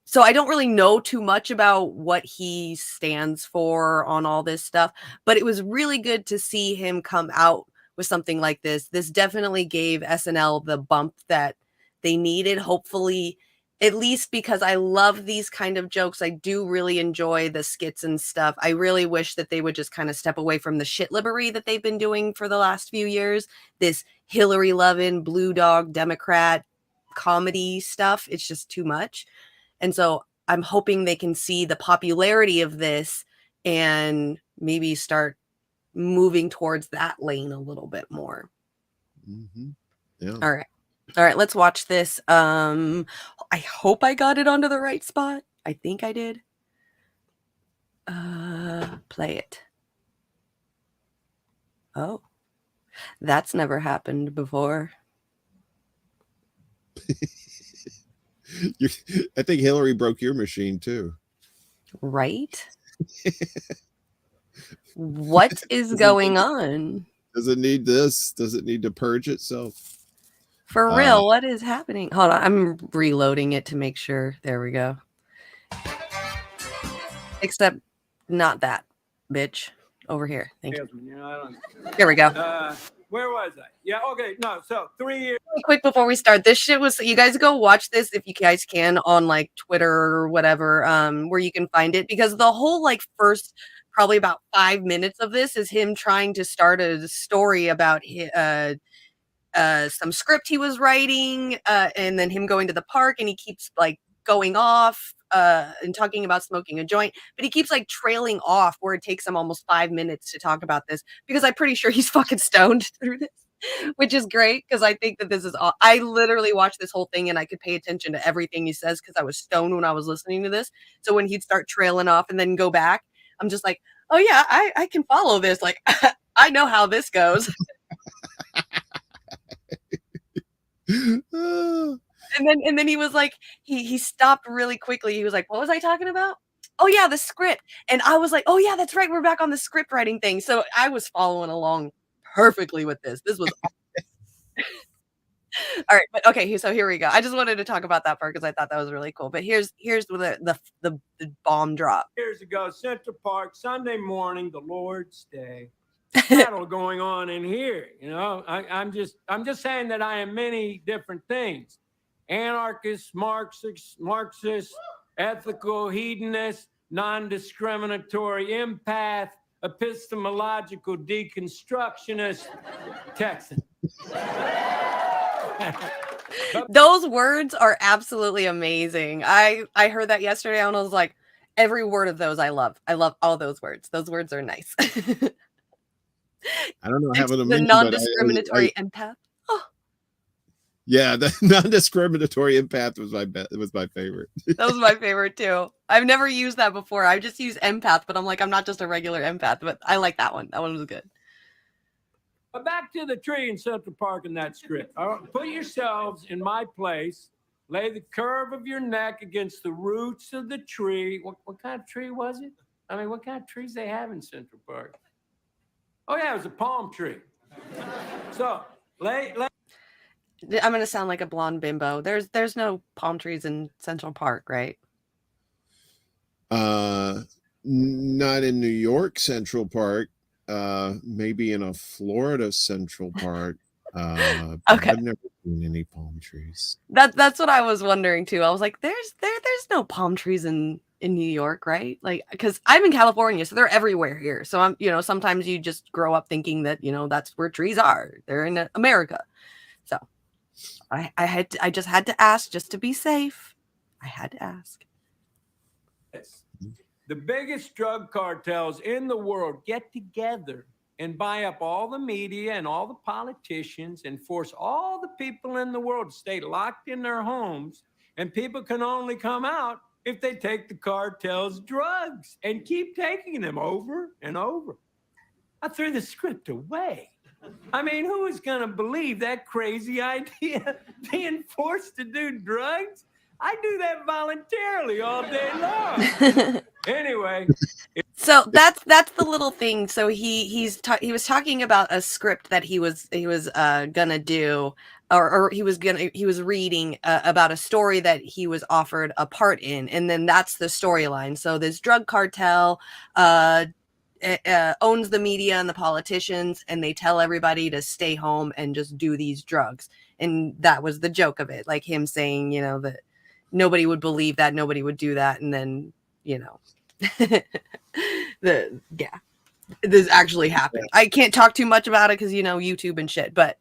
So I don't really know too much about what he stands for on all this stuff, but it was really good to see him come out with something like this. This definitely gave SNL the bump that they needed, hopefully, at least because I love these kind of jokes. I do really enjoy the skits and stuff. I really wish that they would just kind of step away from the shit libbery that they've been doing for the last few years. This Hillary loving, blue dog, Democrat comedy stuff. It's just too much. And so I'm hoping they can see the popularity of this and maybe start moving towards that lane a little bit more. Mm-hmm. Yeah. All right. Let's watch this. I hope I got it onto the right spot. I think I did. Play it. Oh, that's never happened before. I think Hillary broke your machine too. Right? What is going on? Does it need this? Does it need to purge itself? For real, what is happening? Hold on, I'm reloading it to make sure. There we go. Except not that, bitch. Over here. Thank you. Here we go. Where was I? Yeah, okay. No, so 3 years. Really quick before we start, this shit was, you guys go watch this if you guys can on like Twitter or whatever, where you can find it, because the whole like first probably about 5 minutes of this is him trying to start a story about some script he was writing, and then him going to the park, and he keeps like going off and talking about smoking a joint, but he keeps like trailing off where it takes him almost 5 minutes to talk about this, because I'm pretty sure he's fucking stoned through this, which is great because I think that this is all. I literally watched this whole thing and I could pay attention to everything he says because I was stoned when I was listening to this. So when he'd start trailing off and then go back, I'm just like, oh yeah, I can follow this. Like, I know how this goes. And then he was like, he stopped really quickly. He was like, what was I talking about? Oh yeah, the script. And I was like, oh yeah, that's right. We're back on the script writing thing. So I was following along perfectly with this. This was all right. But okay, so here we go. I just wanted to talk about that part because I thought that was really cool. But here's the bomb drop. Years ago, Central Park, Sunday morning, the Lord's Day. Battle going on in here. I'm just saying that I am many different things. Anarchist, Marxist, ethical, hedonist, non-discriminatory, empath, epistemological, deconstructionist, Texan. Those words are absolutely amazing. I heard that yesterday and I was like, every word of those I love. I love all those words. Those words are nice. I don't know how to the mention, non-discriminatory empath. Yeah, the non-discriminatory empath was my favorite. That was my favorite too. I've never used that before. I just use empath, but I'm like, I'm not just a regular empath, but I like that one. That one was good. But back to the tree in Central Park and that script. Put yourselves in my place. Lay the curve of your neck against the roots of the tree. What kind of tree was it? I mean, what kind of trees they have in Central Park? Oh yeah, it was a palm tree. So, I'm gonna sound like a blonde bimbo. There's no palm trees in Central Park, right? Not in New York Central Park. Maybe in a Florida Central Park. Okay. I've never seen any palm trees. That's what I was wondering too. I was like, there's no palm trees in New York, right? Like, because I'm in California, so they're everywhere here. So I'm, sometimes you just grow up thinking that, that's where trees are. They're in America. So I just had to ask just to be safe. I had to ask. the biggest drug cartels in the world get together and buy up all the media and all the politicians and force all the people in the world to stay locked in their homes. And people can only come out if they take the cartel's drugs and keep taking them over and over. I threw the script away. I mean, who is going to believe that crazy idea, being forced to do drugs? I do that voluntarily all day long. Anyway. So that's the little thing. So he was talking about a script that he was gonna do, or he was reading about a story that he was offered a part in, and then that's the storyline. So this drug cartel owns the media and the politicians, and they tell everybody to stay home and just do these drugs, and that was the joke of it, like him saying, that nobody would believe that, nobody would do that, and then this actually happened. I can't talk too much about it because YouTube and shit, but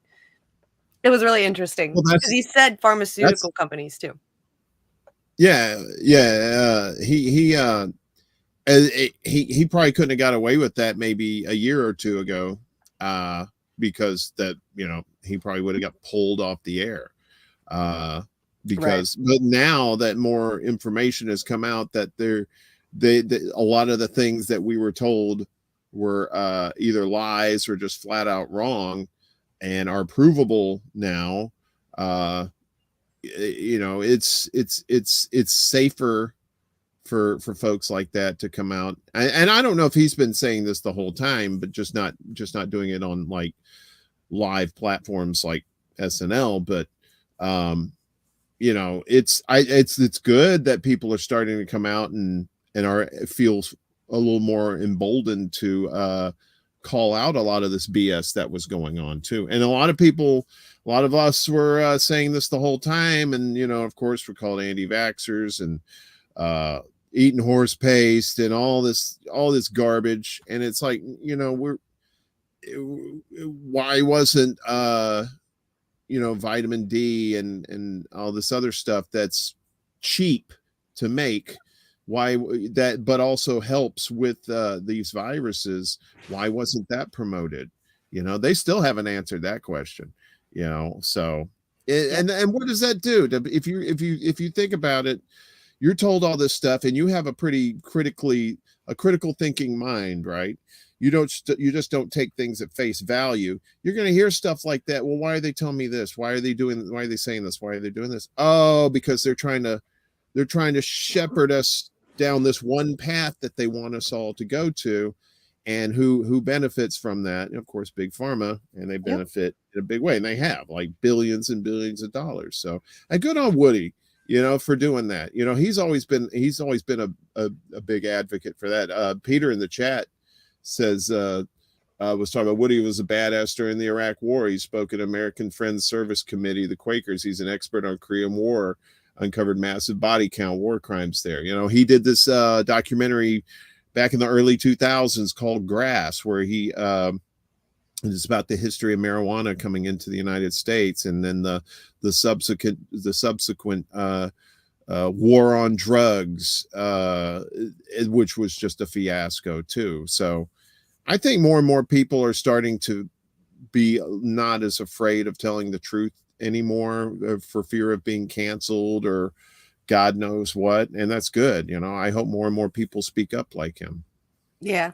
it was really interesting because he said pharmaceutical companies too. Yeah. He probably couldn't have got away with that maybe a year or two ago, because that he probably would have got pulled off the air. Because right. But now that more information has come out that a lot of the things that we were told were either lies or just flat out wrong and are provable now, it's safer for folks like that to come out. And I don't know if he's been saying this the whole time, but just not doing it on like live platforms like SNL, but it's good that people are starting to come out and feels a little more emboldened to call out a lot of this BS that was going on too. And a lot of us were saying this the whole time, and of course we're called anti-vaxxers and eating horse paste and all this garbage. And it's like, why wasn't vitamin D and all this other stuff that's cheap to make, but also helps with these viruses, why wasn't that promoted? They still haven't answered that question. So and what does that do? If you think about it, you're told all this stuff and you have a pretty critical thinking mind, right? You just don't take things at face value. You're going to hear stuff like that. Well, why are they telling me this? Why are they saying this? Why are they doing this? Oh, because they're trying to shepherd us down this one path that they want us all to go to. And who benefits from that? And of course, Big Pharma, and they benefit in a big way. And they have like billions and billions of dollars. So and good on Woody, for doing that. He's always been a big advocate for that. Peter in the chat says, was talking about Woody was a badass during the Iraq War. He spoke at American Friends Service Committee, the Quakers. He's an expert on Korean War, uncovered massive body count war crimes there. He did this documentary back in the early 2000s called Grass, where he it's about the history of marijuana coming into the United States, and then the subsequent war on drugs, which was just a fiasco too. So I think more and more people are starting to be not as afraid of telling the truth anymore for fear of being canceled or God knows what. And that's good. I hope more and more people speak up like him. Yeah,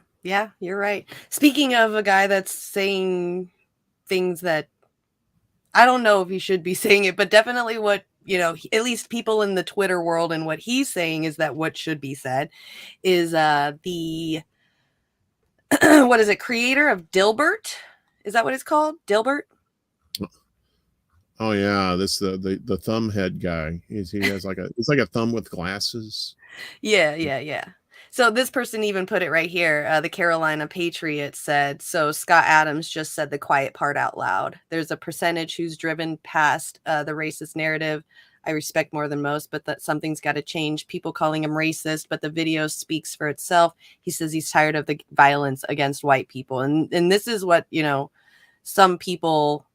you're right. Speaking of a guy that's saying things that I don't know if he should be saying it, but definitely what at least people in the Twitter world, and what he's saying is that what should be said is the what is it, creator of Dilbert? Is that what it's called? Dilbert? Oh yeah, this the thumb head guy. He has it's like a thumb with glasses. Yeah. So this person even put it right here. The Carolina Patriot said, so Scott Adams just said the quiet part out loud. There's a percentage who's driven past the racist narrative I respect more than most, but that something's got to change. People calling him racist, but the video speaks for itself. He says he's tired of the violence against white people. And this is what, some people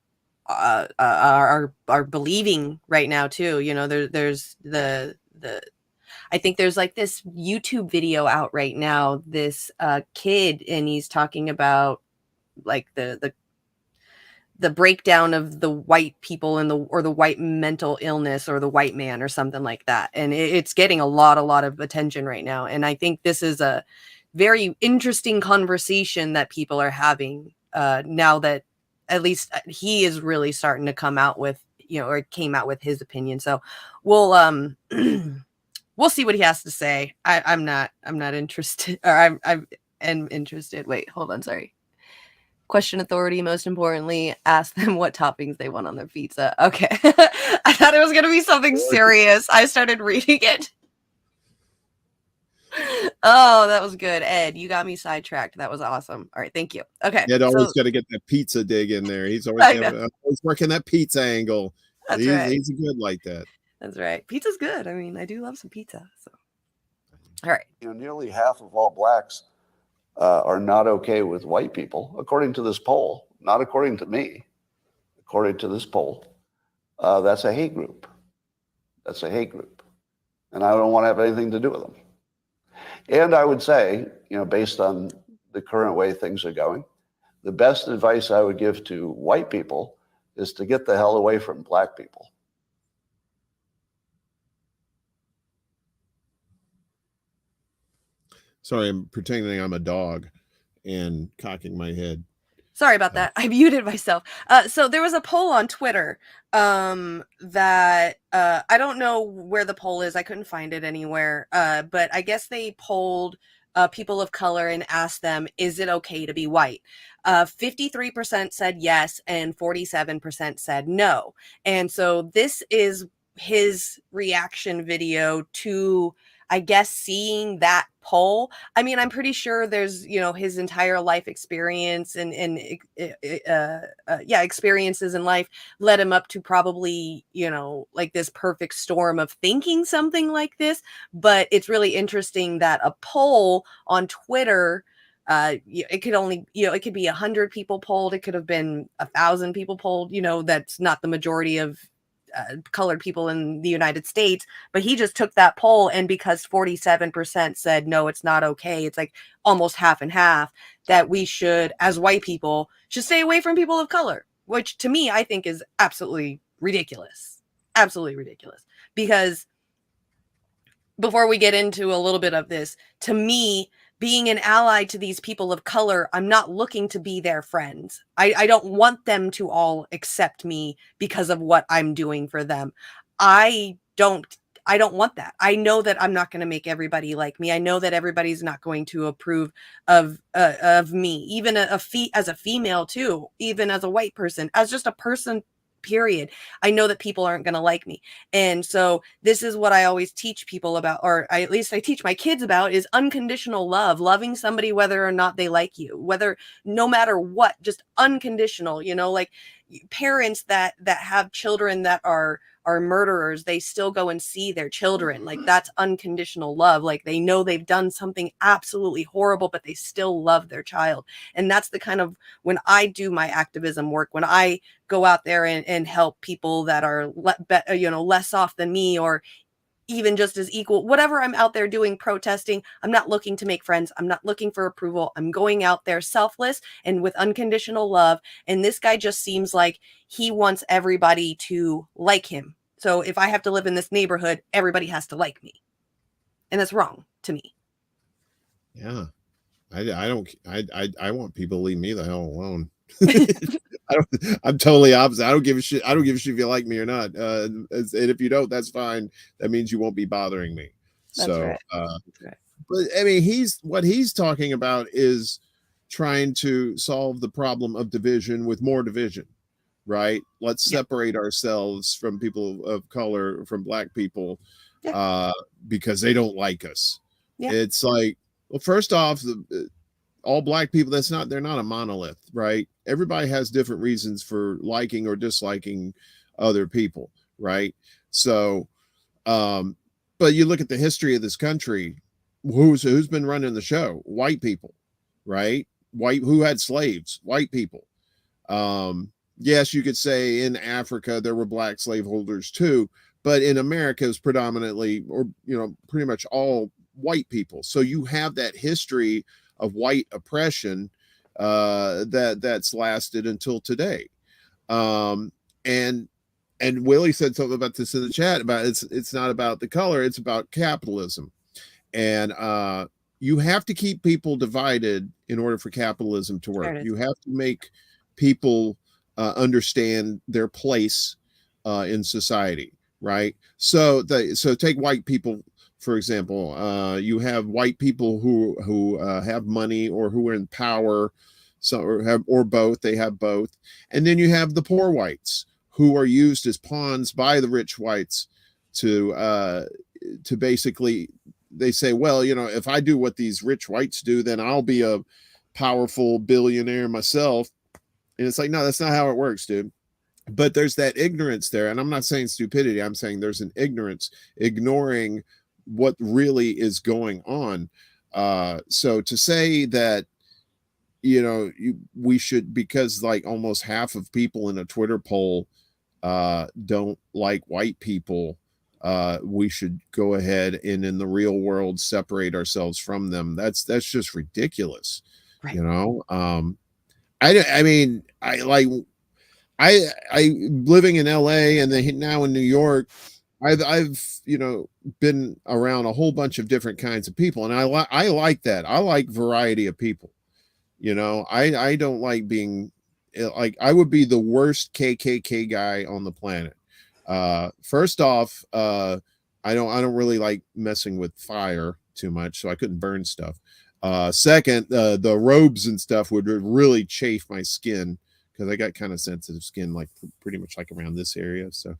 are believing right now too. There's the I think there's like this YouTube video out right now, this kid, and he's talking about like the breakdown of the white people or the white mental illness or the white man or something like that. And it's getting a lot of attention right now. And I think this is a very interesting conversation that people are having now that at least he is really starting to come out with, or came out with his opinion. So we'll we'll see what he has to say. I'm not interested, or I'm interested. Wait, hold on. Sorry. Question authority. Most importantly, ask them what toppings they want on their pizza. Okay. I thought it was going to be something serious. I started reading it. Oh, that was good. Ed, you got me sidetracked. That was awesome. All right. Thank you. Okay. Ed always got to get that pizza dig in there. He's always working that pizza angle. That's right. He's good like that. That's right. Pizza's good. I mean, I do love some pizza. So, all right. Nearly half of all blacks are not okay with white people, according to this poll. Not according to me. According to this poll, that's a hate group. That's a hate group, and I don't want to have anything to do with them. And I would say, based on the current way things are going, the best advice I would give to white people is to get the hell away from black people. Sorry, I'm pretending I'm a dog and cocking my head. Sorry about that. I muted myself. So there was a poll on Twitter that I don't know where the poll is. I couldn't find it anywhere. But I guess they polled people of color and asked them, is it okay to be white? 53% said yes and 47% said no. And so this is his reaction video to, I guess, seeing that poll. I mean, I'm pretty sure there's, his entire life experience and experiences in life led him up to probably, like this perfect storm of thinking something like this. But it's really interesting that a poll on Twitter, it could only, it could be 100 people polled. It could have been 1,000 people polled. That's not the majority of colored people in the United States, but he just took that poll, and because 47% said no, it's not okay, it's like almost half and half, that we should, as white people, should stay away from people of color, which to me I think is absolutely ridiculous. Because before we get into a little bit of this, to me, being an ally to these people of color, I'm not looking to be their friends. I don't want them to all accept me because of what I'm doing for them. I don't want that. I know that I'm not going to make everybody like me. I know that everybody's not going to approve of me, even as a female too, even as a white person, as just a person, period. I know that people aren't going to like me. And so this is what I always teach people about, or at least I teach my kids about, is unconditional love, loving somebody whether or not they like you, no matter what, just unconditional, like parents that have children that are murderers, they still go and see their children. Like, that's unconditional love. Like, they know they've done something absolutely horrible, but they still love their child. And that's the kind of, when I do my activism work, when I go out there and help people that are less off than me, or even just as equal, whatever I'm out there doing, protesting, I'm not looking to make friends. I'm not looking for approval. I'm going out there selfless and with unconditional love. And this guy just seems like he wants everybody to like him. So if I have to live in this neighborhood, everybody has to like me. And that's wrong to me. Yeah. I want people to leave me the hell alone. I'm totally opposite. I don't give a shit. I don't give a shit if you like me or not. And if you don't, that's fine. That means you won't be bothering me. That's So, right. That's right. but I mean, what he's talking about is trying to solve the problem of division with more division, right? Let's separate ourselves from people of color, from black people, because they don't like us. Yeah. It's like, well, first off, all black people, they're not a monolith, right? Everybody has different reasons for liking or disliking other people, right? So, but you look at the history of this country, who's been running the show? White people, right? Who had slaves? White people. Yes, you could say in Africa there were black slaveholders too, but in America it was predominantly, or pretty much all white people. So you have that history of white oppression that's lasted until today. And Willie said something about this in the chat about it's not about the color, it's about capitalism. And you have to keep people divided in order for capitalism to work. You have to make people understand their place in society, right? So take white people, for example. You have white people who have money or who are in power, or both. They have both. And then you have the poor whites who are used as pawns by the rich whites to basically, they say, well, if I do what these rich whites do, then I'll be a powerful billionaire myself. And it's like, no, that's not how it works, dude. But there's that ignorance there. And I'm not saying stupidity. I'm saying there's an ignorance, ignoring what really is going on. So to say that, we should, because like almost half of people in a Twitter poll don't like white people, we should go ahead and in the real world separate ourselves from them. That's just ridiculous. Right. I mean, I living in LA and then now in New York, I've been around a whole bunch of different kinds of people, and I like that. I like variety of people. I don't like being like, I would be the worst KKK guy on the planet. First off, I don't really like messing with fire too much, so I couldn't burn stuff. Second, the robes and stuff would really chafe my skin because I got kind of sensitive skin, like pretty much like around this area. So,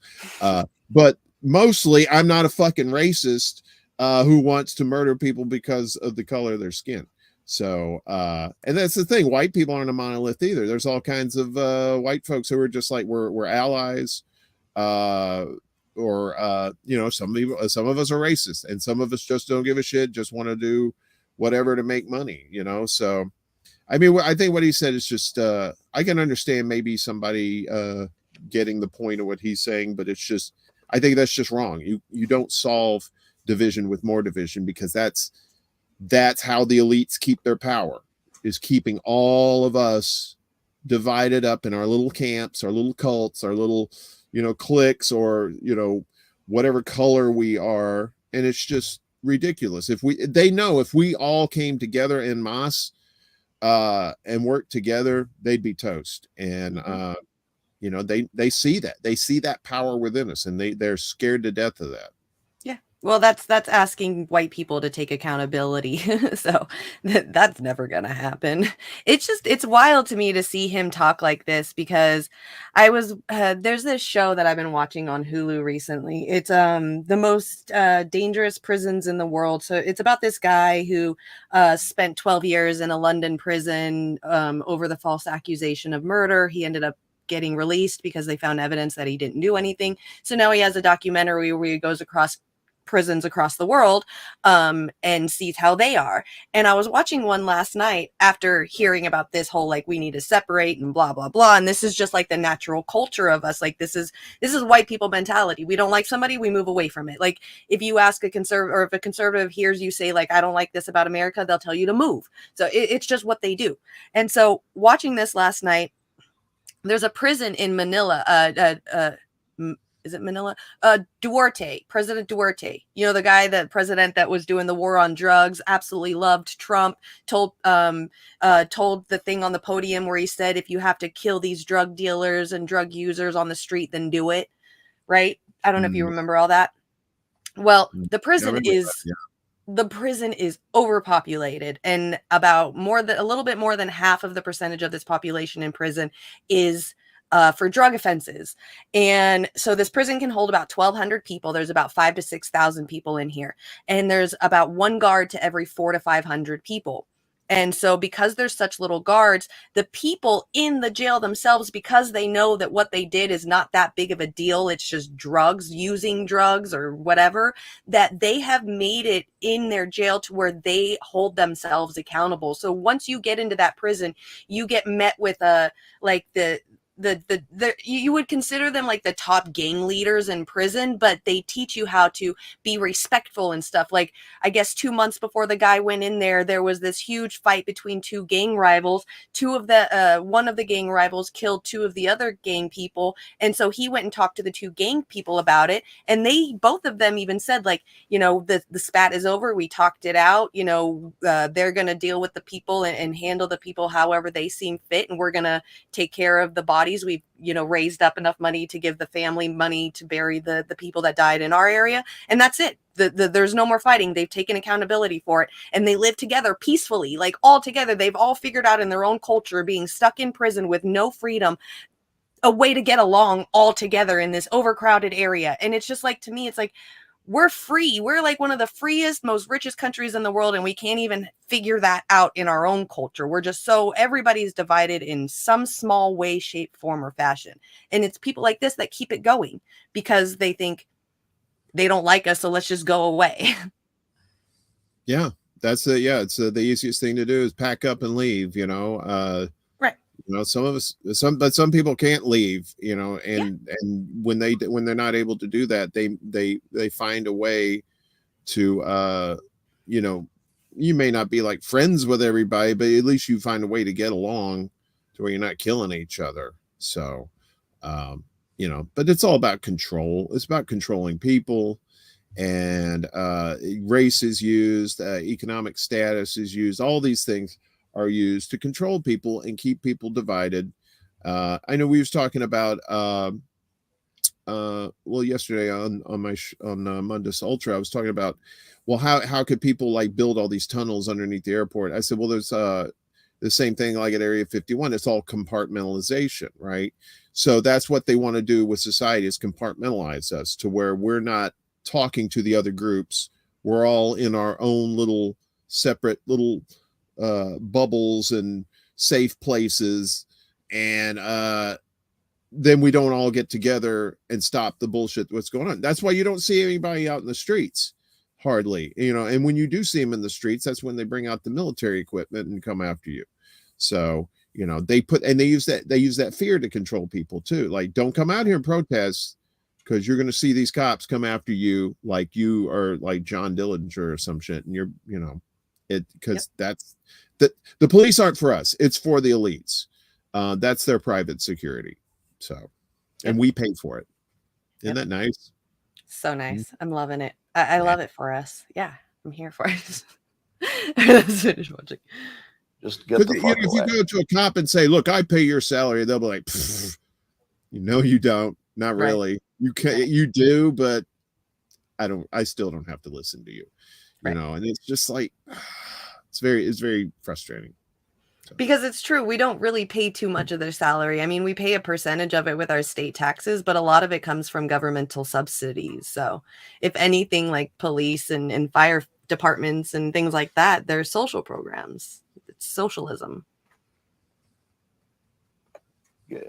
but mostly I'm not a fucking racist who wants to murder people because of the color of their skin. So, and that's the thing. White people aren't a monolith either. There's all kinds of white folks who are just like, we're allies. Or some of us are racist, and some of us just don't give a shit, just want to do whatever to make money, so I mean, I think what he said is just I can understand maybe somebody getting the point of what he's saying, but it's just, I think that's just wrong. You don't solve division with more division, because that's how the elites keep their power, is keeping all of us divided up in our little camps, our little cults, our little cliques, or whatever color we are. And it's just ridiculous. They know if we all came together en masse and worked together, they'd be toast. And they see that power within us, and they're scared to death of that. Well, that's asking white people to take accountability. So that's never going to happen. It's wild to me to see him talk like this, because there's this show that I've been watching on Hulu recently. It's the most dangerous prisons in the world. So it's about this guy who spent 12 years in a London prison over the false accusation of murder. He ended up getting released because they found evidence that he didn't do anything. So now he has a documentary where he goes across prisons across the world and sees how they are. And I was watching one last night after hearing about this whole, like, we need to separate and blah, blah, blah. And this is just like the natural culture of us. Like, this is white people mentality. We don't like somebody, we move away from it. Like, if you ask a conservative, or if a conservative hears you say, like, I don't like this about America, they'll tell you to move. So it's just what they do. And so watching this last night, there's a prison in Manila, is it Manila? Duarte, President Duarte, the president that was doing the war on drugs, absolutely loved Trump, told the thing on the podium where he said, if you have to kill these drug dealers and drug users on the street, then do it. Right. I don't know if you remember all that. Well, the prison is overpopulated, and a little bit more than half of the percentage of this population in prison is for drug offenses. And so this prison can hold about 1,200 people. There's about 5,000 to 6,000 people in here, and there's about one guard to every 400 to 500 people. And so because there's such little guards, the people in the jail themselves, because they know that what they did is not that big of a deal, it's just drugs, using drugs or whatever, that they have made it in their jail to where they hold themselves accountable. So once you get into that prison, you get met with you would consider them like the top gang leaders in prison, but they teach you how to be respectful and stuff. Like, I guess 2 months before the guy went in there was this huge fight between two gang rivals. One of the gang rivals killed two of the other gang people. And so he went and talked to the two gang people about it. And both of them even said, like, the spat is over. We talked it out. They're going to deal with the people and handle the people however they seem fit. And we're going to take care of the bodies. We've, raised up enough money to give the family money to bury the people that died in our area. And that's it. There's no more fighting. They've taken accountability for it, and they live together peacefully, like all together. They've all figured out in their own culture, being stuck in prison with no freedom, a way to get along all together in this overcrowded area. And it's just like, to me, it's like, we're free. We're like one of the freest, most richest countries in the world, and we can't even figure that out in our own culture. We're just everybody's divided in some small way, shape, form, or fashion. And it's people like this that keep it going because they think they don't like us, so let's just go away. Yeah, it's the easiest thing to do is pack up and leave, Right. But some people can't leave, and when they're not able to do that, they find a way to, you may not be like friends with everybody, but at least you find a way to get along to where you're not killing each other. So, but it's all about control. It's about controlling people, and race is used, economic status is used. All these things are used to control people and keep people divided. I know we was talking about yesterday on Mundus Ultra, I was talking about, well, how could people like build all these tunnels underneath the airport? I said, well, there's the same thing like at Area 51. It's all compartmentalization, right? So that's what they want to do with society, is compartmentalize us to where we're not talking to the other groups. We're all in our own little separate little bubbles and safe places, and then we don't all get together and stop the bullshit what's going on. That's why you don't see anybody out in the streets hardly, and when you do see them in the streets, that's when they bring out the military equipment and come after you. So they use that fear to control people too. Like, don't come out here and protest because you're going to see these cops come after you like you are like John Dillinger or some shit, and you're because that's the police aren't for us, it's for the elites. That's their private security. So, and we pay for it. Isn't that nice? So nice. I'm loving it. I love it for us. Yeah, I'm here for it. Let's finish watching. Just get the fuck if away. you go to a cop and say, look, I pay your salary, they'll be like, you don't. Not really. Right. You can, you do, but I still don't have to listen to you. And it's just like, it's very frustrating. Because it's true, we don't really pay too much of their salary. I mean, we pay a percentage of it with our state taxes, but a lot of it comes from governmental subsidies. So if anything, like police and fire departments and things like that, they're social programs. It's socialism.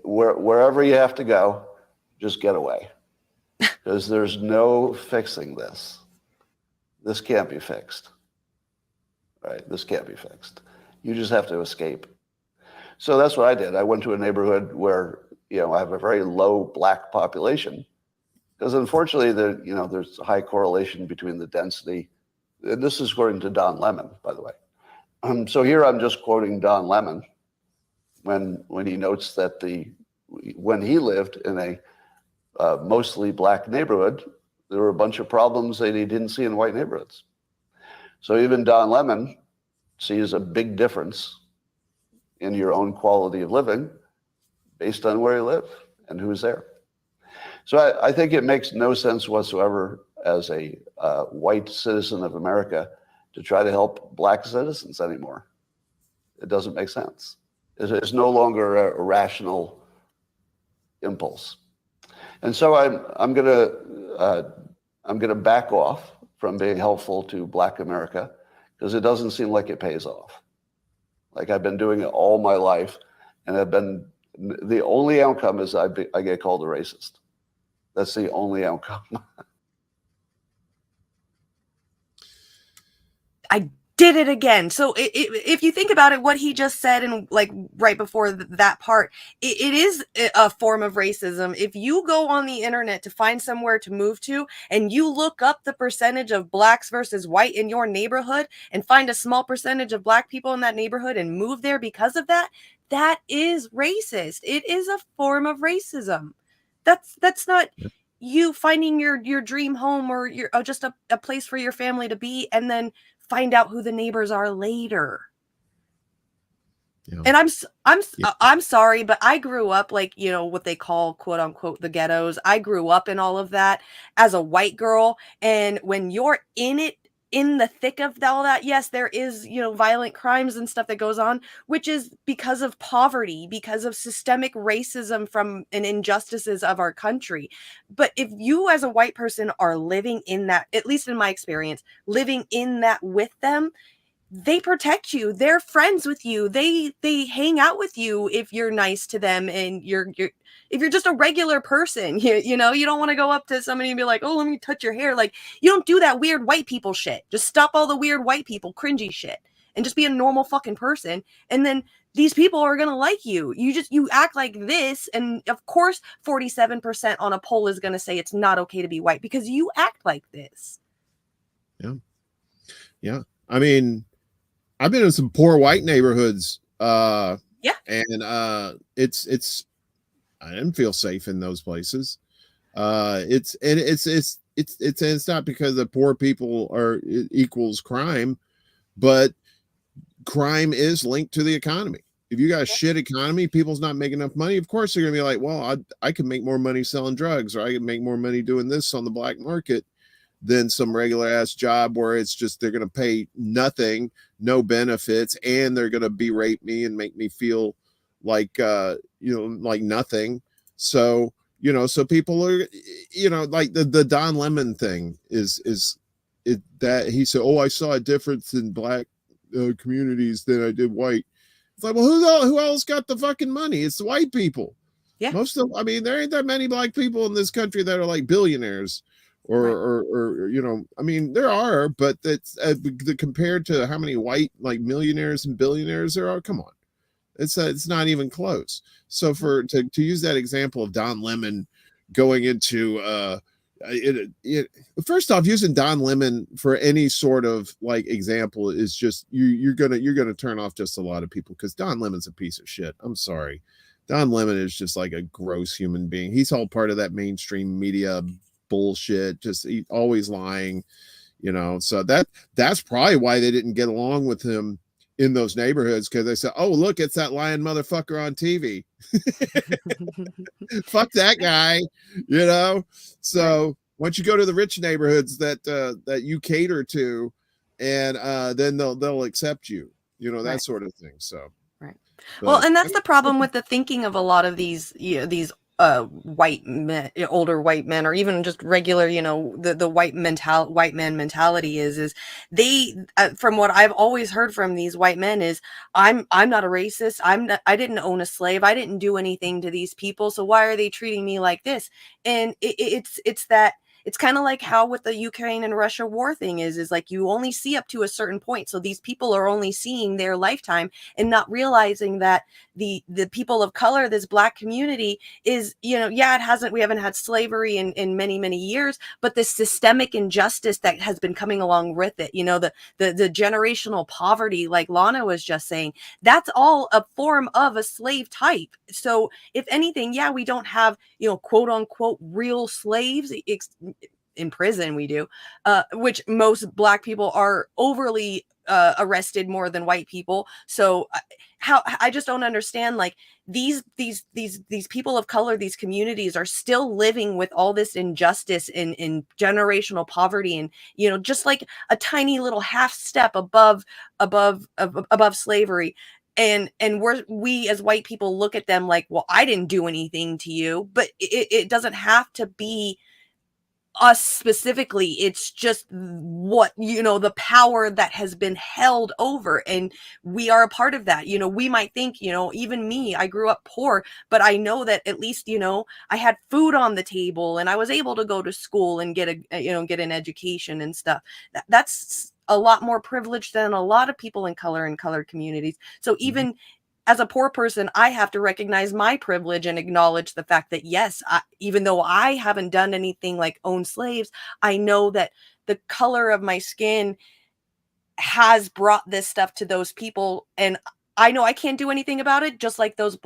Wherever you have to go, just get away. Because there's no fixing this. This can't be fixed. Right? This can't be fixed. You just have to escape. So that's what I did. I went to a neighborhood where, I have a very low black population, because unfortunately there's a high correlation between the density. And this is according to Don Lemon, by the way. So here I'm just quoting Don Lemon when he notes that when he lived in mostly black neighborhood, there were a bunch of problems that he didn't see in white neighborhoods. So even Don Lemon sees a big difference in your own quality of living based on where you live and who's there. So I think it makes no sense whatsoever as a white citizen of America to try to help black citizens anymore. It doesn't make sense. It's no longer a rational impulse. And so I'm gonna back off from being helpful to black America because it doesn't seem like it pays off. Like I've been doing it all my life, and the only outcome is I get called a racist. That's the only outcome. I did it again. So if you think about it, what he just said, and like right before that part, it is a form of racism. If you go on the internet to find somewhere to move to and you look up the percentage of blacks versus white in your neighborhood and find a small percentage of black people in that neighborhood and move there because of that, that is racist. It is a form of racism. That's not you finding your dream home or just a place for your family to be and then find out who the neighbors are later. Yeah. And I'm sorry, but I grew up like, you know, what they call quote unquote the ghettos. I grew up in all of that as a white girl. And when you're in it, in the thick of all that, yes, there is, you know, violent crimes and stuff that goes on, which is because of poverty, because of systemic racism from and injustices of our country. But if you as a white person are living in that, at least in my experience, living in that with them, they protect you. They're friends with you. They hang out with you if you're nice to them and you're if you're just a regular person. You know, you don't want to go up to somebody and be like, "Oh, let me touch your hair." Like, you don't do that weird white people shit. Just stop all the weird white people cringy shit and just be a normal fucking person. And then these people are going to like you. You act like this, and of course 47% on a poll is going to say it's not okay to be white because you act like this. Yeah. Yeah. I mean, I've been in some poor white neighborhoods. And it's I didn't feel safe in those places. It's not because the poor people are equals crime, but crime is linked to the economy. If you got a shit economy, people's not making enough money. Of course, they're gonna be like, well, I can make more money selling drugs, or I can make more money doing this on the black market than some regular ass job where it's just they're going to pay nothing, no benefits, and they're going to berate me and make me feel like like nothing. So so people are like the Don Lemon thing is it that he said, oh, I saw a difference in black communities than I did white. It's like, well, who else got the fucking money? It's the white people. Yeah, there ain't that many black people in this country that are like billionaires. Or I mean, there are, but that's compared to how many white like millionaires and billionaires there are. Come on, it's not even close. So to use that example of Don Lemon going into first off, using Don Lemon for any sort of like example is just you're gonna turn off just a lot of people because Don Lemon's a piece of shit. I'm sorry, Don Lemon is just like a gross human being. He's all part of that mainstream media bullshit, just always lying, so that's probably why they didn't get along with him in those neighborhoods, because they said, oh, look, it's that lying motherfucker on TV. Fuck that guy, so once you go to the rich neighborhoods that you cater to, and then they'll accept you, that sort of thing. So well, and that's the problem with the thinking of a lot of these white men, older white men, or even just regular, the white man mentality is they, from what I've always heard from these white men is, I'm not a racist. I didn't own a slave. I didn't do anything to these people. So why are they treating me like this? And it's it's kind of like how with the Ukraine and Russia war thing is like you only see up to a certain point. So these people are only seeing their lifetime and not realizing that the people of color, this Black community is, yeah, we haven't had slavery in many, many years, but the systemic injustice that has been coming along with it, the generational poverty, like Lana was just saying, that's all a form of a slave type. So if anything, yeah, we don't have, quote unquote, real slaves. In prison we do, which most Black people are overly arrested more than white people. So how I just don't understand, like these people of color, these communities are still living with all this injustice in generational poverty, and just like a tiny little half step above slavery. And we as white people look at them like, well, I didn't do anything to you, but it doesn't have to be us specifically. It's just what, the power that has been held over, and we are a part of that. We might think, even me, I grew up poor, but I know that at least, I had food on the table and I was able to go to school and get get an education and stuff. That's a lot more privileged than a lot of people in color and colored communities. So even as a poor person, I have to recognize my privilege and acknowledge the fact that, yes, even though I haven't done anything like own slaves, I know that the color of my skin has brought this stuff to those people. And I know I can't do anything about it, just like the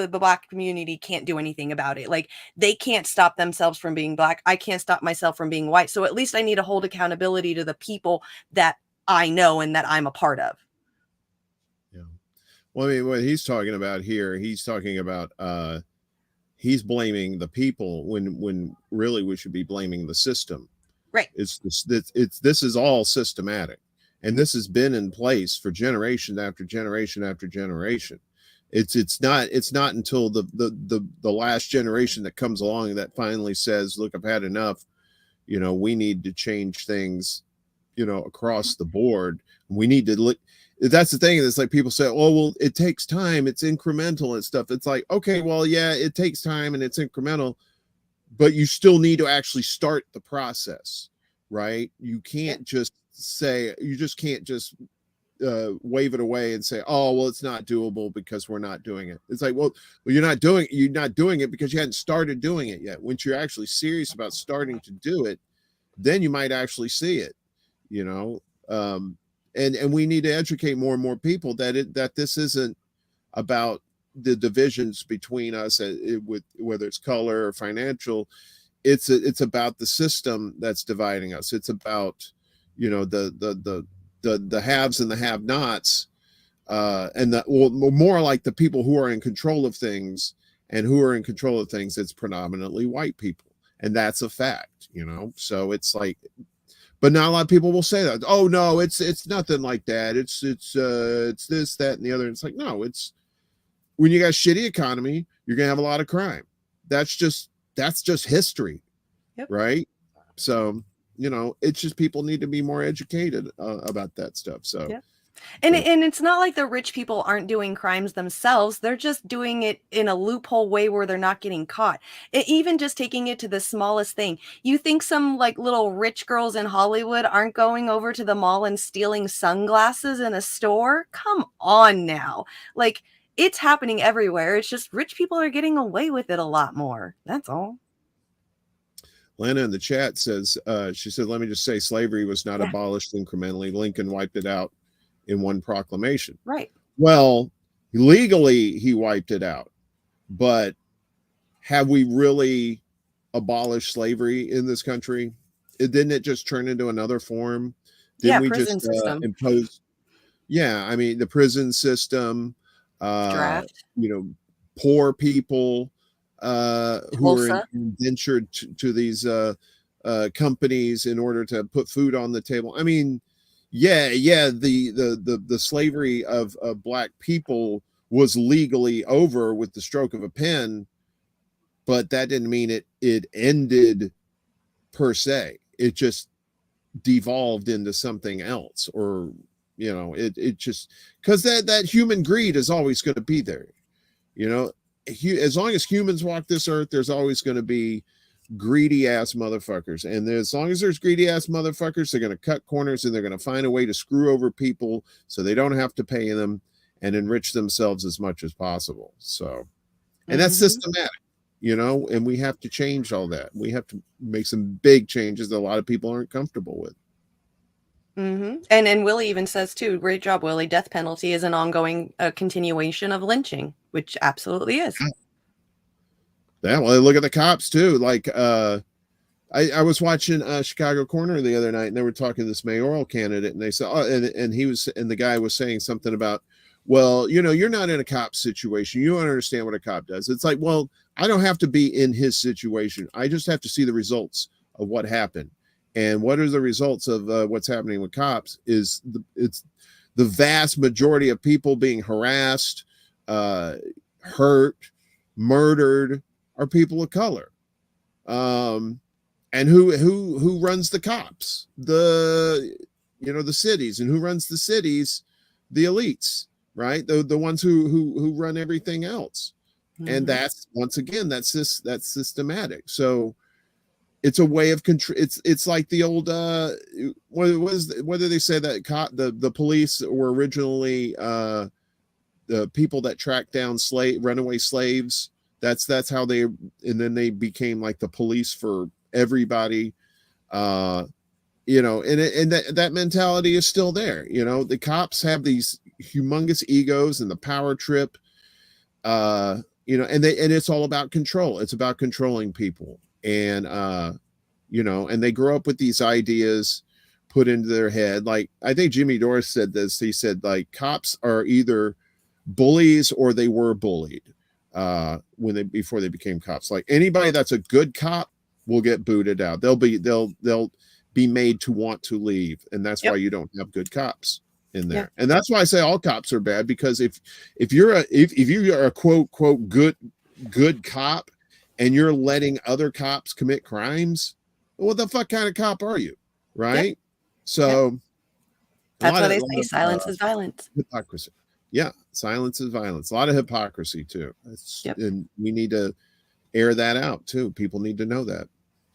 Black community can't do anything about it. Like they can't stop themselves from being Black. I can't stop myself from being white. So at least I need to hold accountability to the people that I know and that I'm a part of. Well, I mean, what he's talking about here, he's talking about he's blaming the people when really we should be blaming the system. Right. This is all systematic, and this has been in place for generation after generation after generation. It's not until the last generation that comes along that finally says, look, I've had enough. We need to change things, across the board. We need to look. That's the thing. It's like people say, oh, well, it takes time. It's incremental and stuff. It's like, okay, well, yeah, it takes time and it's incremental, but you still need to actually start the process, right? You can't just wave it away and say, oh, well, it's not doable because we're not doing it. It's like, well, you're not doing it because you hadn't started doing it yet. Once you're actually serious about starting to do it, then you might actually see it, and we need to educate more and more people that this isn't about the divisions between us with whether it's color or financial. It's about the system that's dividing us. It's about the haves and the have-nots, and more like the people who are in control of things, and who are in control of things. It's predominantly white people, and that's a fact. So it's like. But not a lot of people will say that. Oh no, it's nothing like that. It's this, that, and the other. It's like, no, it's when you got a shitty economy, you're gonna have a lot of crime. That's just history, right? So it's just people need to be more educated about that stuff. So. Yeah. And it's not like the rich people aren't doing crimes themselves. They're just doing it in a loophole way where they're not getting caught. Even just taking it to the smallest thing. You think some like little rich girls in Hollywood aren't going over to the mall and stealing sunglasses in a store? Come on now. Like it's happening everywhere. It's just rich people are getting away with it a lot more. That's all. Lana in the chat says, she said, let me just say slavery was not abolished incrementally. Lincoln wiped it out in one proclamation. Right. Well, legally he wiped it out, but have we really abolished slavery in this country? Didn't it just turn into another form? Didn't we prison just system. impose? Yeah, I mean the prison system, draft. Poor people who are indentured to these companies in order to put food on the table. I mean. Yeah, the slavery of Black people was legally over with the stroke of a pen, but that didn't mean it ended per se. It just devolved into something else, or it just because that human greed is always going to be there. As long as humans walk this earth, there's always going to be greedy ass motherfuckers. And as long as there's greedy ass motherfuckers, they're going to cut corners and they're going to find a way to screw over people so they don't have to pay them and enrich themselves as much as possible. So, and that's systematic, you know, and we have to change all that. We have to make some big changes that a lot of people aren't comfortable with. And Willie even says too, great job, Willie. Death penalty is an ongoing continuation of lynching, which absolutely is. Yeah, well, look at the cops too. Like, I was watching Chicago Corner the other night, and they were talking to this mayoral candidate, and they said, and the guy was saying something about, well, you know, you're not in a cop situation. You don't understand what a cop does. It's like, well, I don't have to be in his situation. I just have to see the results of what happened. And what are the results of what's happening with cops is it's the vast majority of people being harassed, hurt, murdered are people of color. And who runs the cops? The cities. And who runs the cities? The elites, right? The ones who run everything else. And that's, once again, that's systematic. So it's a way of control. It's like the old whether they say that the police were originally the people that tracked down runaway slaves. That's how they, and then they became like the police for everybody. You know, and that mentality is still there. You know, the cops have these humongous egos and the power trip. You know, and it's all about control. It's about controlling people. And you know, and they grow up with these ideas put into their head. Like, I think Jimmy Dore said this. He said, like, cops are either bullies or they were bullied before they became cops. Like, anybody that's a good cop will get booted out. They'll be made to want to leave, and that's why you don't have good cops in there. And that's why I say all cops are bad, because if you're a quote good cop and you're letting other cops commit crimes, what the fuck kind of cop are you, right? So that's why they say silence is violence. Hypocrisy. Yeah, silence is violence. A lot of hypocrisy too. And we need to air that out too. People need to know that.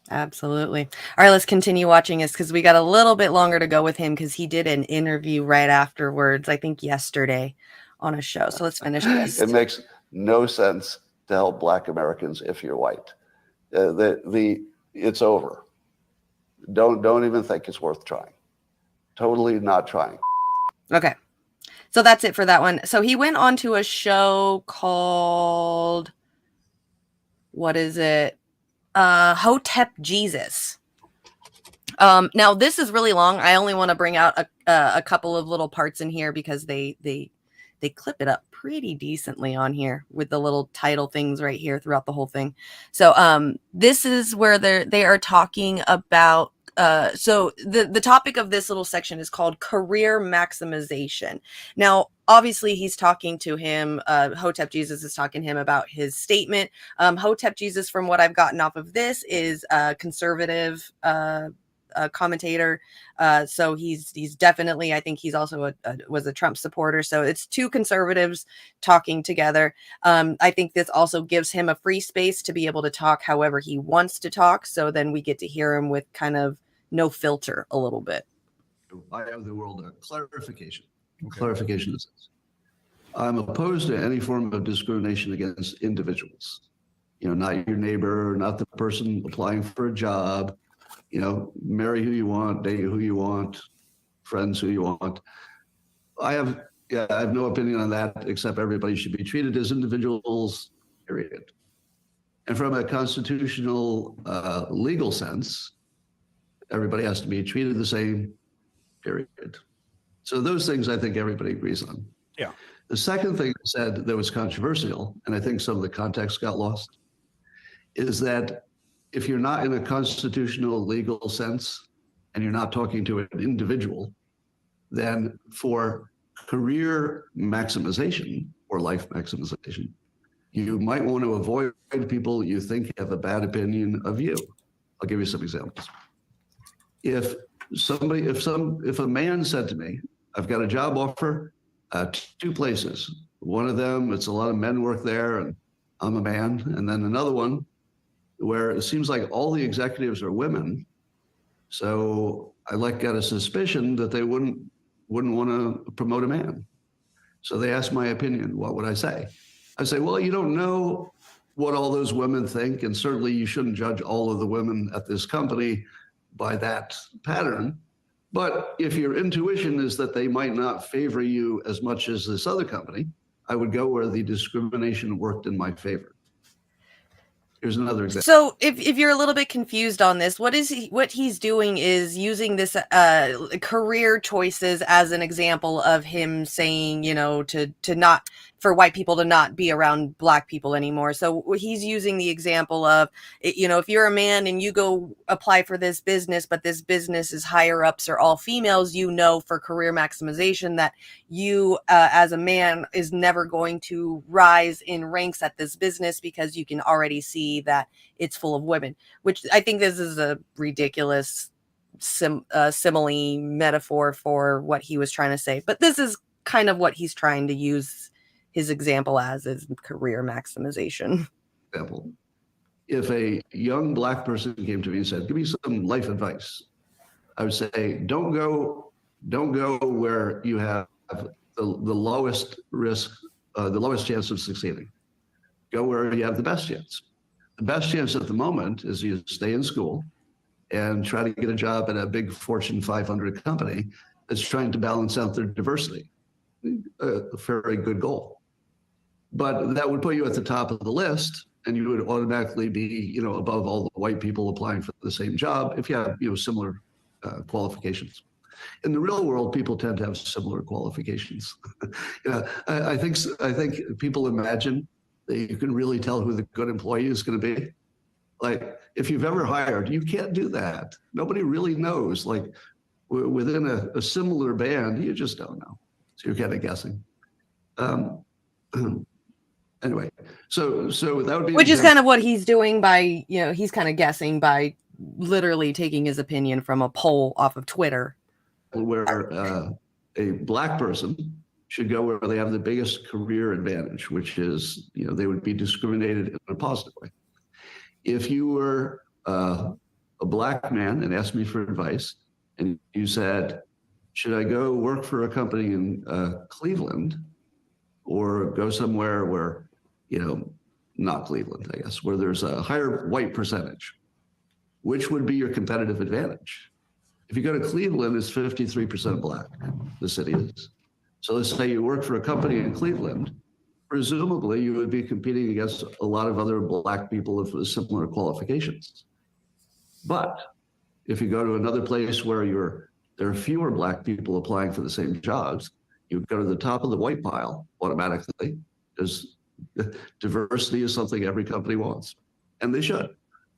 Absolutely. All right, let's continue watching this, because we got a little bit longer to go with him, because he did an interview right afterwards, I think yesterday, on a show. So let's finish this. It makes no sense to help Black Americans if you're white. It's over. Don't even think it's worth trying. Totally not trying. Okay. So that's it for that one. So he went on to a show called, what is it? Hotep Jesus. Now this is really long. I only want to bring out a couple of little parts in here, because they clip it up pretty decently on here with the little title things right here throughout the whole thing. So this is where they are talking about so the topic of this little section is called career maximization. Now, obviously, he's talking to him. Hotep Jesus is talking to him about his statement. Hotep Jesus, from what I've gotten off of this, is a conservative commentator. So he's definitely, I think he's also was a Trump supporter. So it's two conservatives talking together. I think this also gives him a free space to be able to talk however he wants to talk. So then we get to hear him with kind of no filter a little bit. I have the world clarification. Clarification is this. I'm opposed to any form of discrimination against individuals. You know, not your neighbor, not the person applying for a job. You know, marry who you want, date who you want, friends who you want. I have no opinion on that, except everybody should be treated as individuals, period. And from a constitutional legal sense, everybody has to be treated the same, period. So those things I think everybody agrees on. Yeah. The second thing I said that was controversial, and I think some of the context got lost, is that if you're not in a constitutional legal sense and you're not talking to an individual, then for career maximization or life maximization, you might want to avoid people you think have a bad opinion of you. I'll give you some examples. If a man said to me, I've got a job offer, 2 places. One of them, it's a lot of men work there and I'm a man. And then another one, where it seems like all the executives are women. So I got a suspicion that they wouldn't want to promote a man. So they asked my opinion. What would I say? I say, well, you don't know what all those women think, and certainly you shouldn't judge all of the women at this company by that pattern. But if your intuition is that they might not favor you as much as this other company, I would go where the discrimination worked in my favor. Here's another example. So if you're a little bit confused on this, what he's doing is using this career choices as an example of him saying, to not, for white people to not be around black people anymore. So he's using the example of, if you're a man and you go apply for this business, but this business is higher ups are all females, for career maximization that you as a man is never going to rise in ranks at this business because you can already see that it's full of women, which I think this is a ridiculous simile metaphor for what he was trying to say. But this is kind of what he's trying to use his example as, is career maximization. Example. If a young black person came to me and said, give me some life advice, I would say, don't go where you have the lowest risk, the lowest chance of succeeding. Go where you have the best chance. The best chance at the moment is you stay in school and try to get a job at a big Fortune 500 company that's trying to balance out their diversity. A very good goal. But that would put you at the top of the list, and you would automatically be, above all the white people applying for the same job if you have, similar qualifications. In the real world, people tend to have similar qualifications. I think people imagine that you can really tell who the good employee is going to be. Like, if you've ever hired, you can't do that. Nobody really knows. Like, within a similar band, you just don't know. So you're kind of guessing. Anyway, so that would be, which is kind of what he's doing by, he's kind of guessing by literally taking his opinion from a poll off of Twitter, where a black person should go where they have the biggest career advantage, which is, they would be discriminated in a positive way. If you were a black man and asked me for advice, and you said, should I go work for a company in Cleveland, or go somewhere where, not Cleveland, I guess, where there's a higher white percentage, which would be your competitive advantage? If you go to Cleveland, it's 53% black, the city is. So let's say you work for a company in Cleveland, presumably you would be competing against a lot of other black people with similar qualifications. But if you go to another place where there are fewer black people applying for the same jobs, you go to the top of the white pile automatically, because diversity is something every company wants, and they should.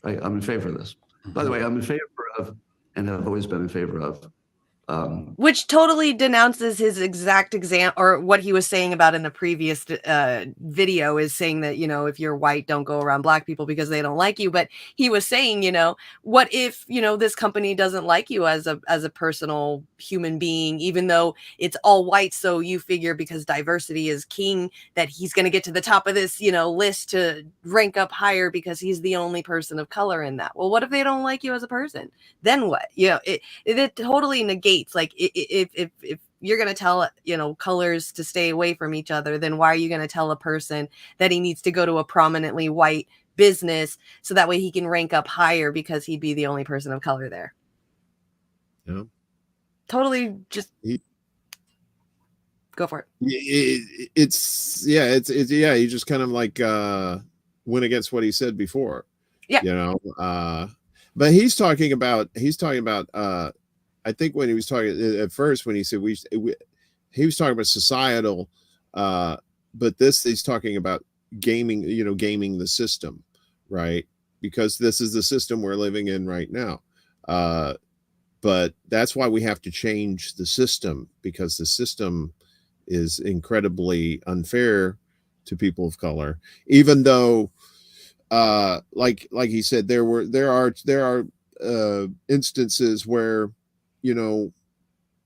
Right? I'm in favor of this. By the way, I'm in favor of, and have always been in favor of, which totally denounces his exact example, or what he was saying about in the previous video, is saying that, if you're white, don't go around black people because they don't like you. But he was saying, what if, this company doesn't like you as a personal human being, even though it's all white. So you figure because diversity is king, that he's going to get to the top of this, list to rank up higher because he's the only person of color in that. Well, what if they don't like you as a person? Then what? It totally negates. Like, if you're going to tell, colors to stay away from each other, then why are you going to tell a person that he needs to go to a prominently white business so that way he can rank up higher because he'd be the only person of color there? Yeah. Totally just go for it. It's you just kind of like went against what he said before. Yeah. But he's talking about I think when he was talking at first, when he said he was talking about societal, but he's talking about gaming, gaming the system, right? Because this is the system we're living in right now. But that's why we have to change the system, because the system is incredibly unfair to people of color, even though, like he said, there are instances where,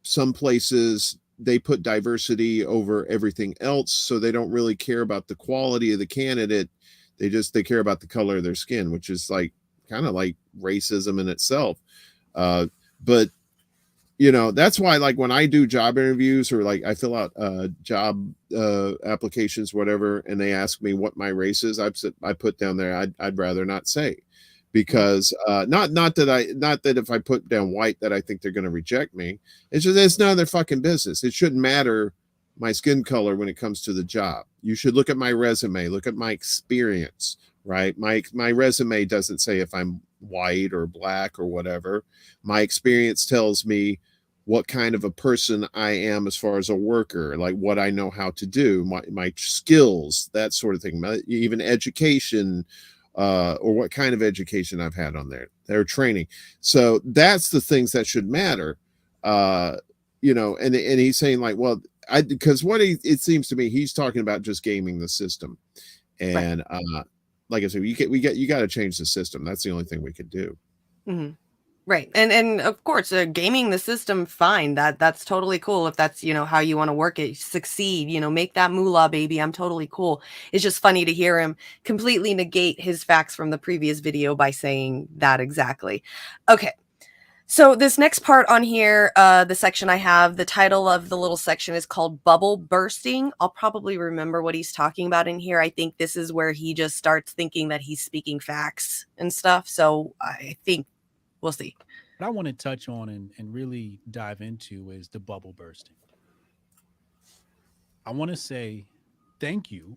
some places they put diversity over everything else, so they don't really care about the quality of the candidate. They care about the color of their skin, which is like kind of like racism in itself. But that's why, like, when I do job interviews or like I fill out job applications, whatever, and they ask me what my race is, I put down there I'd rather not say, because not that if I put down white that I think they're going to reject me. It's none of their fucking business. It shouldn't matter my skin color when it comes to the job. You should look at my resume, look at my experience, right? My resume doesn't say if I'm white or black or whatever. My experience tells me what kind of a person I am as far as a worker, like what I know how to do, my skills, that sort of thing, even education, or what kind of education I've had on there, their training. So that's the things that should matter. And he's saying like, well, because it seems to me he's talking about just gaming the system, and right. Like I said, you got to change the system. That's the only thing we could do. Mm-hmm. Right. And of course, gaming the system, fine. That's totally cool. If that's, how you want to work it, succeed, make that moolah, baby. I'm totally cool. It's just funny to hear him completely negate his facts from the previous video by saying that exactly. Okay. So this next part on here, the section I have, the title of the little section is called Bubble Bursting. I'll probably remember what he's talking about in here. I think this is where he just starts thinking that he's speaking facts and stuff. So I think we'll see. What I want to touch on and really dive into is the bubble bursting. I want to say thank you,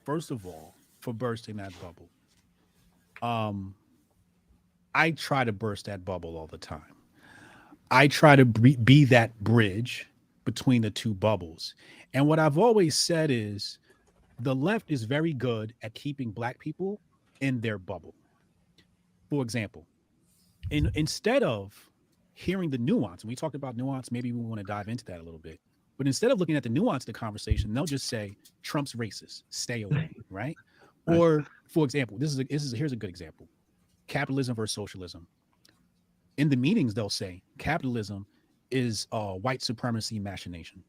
first of all, for bursting that bubble. I try to burst that bubble all the time. I try to be that bridge between the two bubbles. And what I've always said is the left is very good at keeping Black people in their bubble. For example, instead of hearing the nuance, and we talked about nuance, maybe we want to dive into that a little bit. But instead of looking at the nuance of the conversation, they'll just say, Trump's racist, stay away, right? Or, for example, here's a good example. Capitalism versus socialism. In the meetings, they'll say capitalism is a white supremacy machination.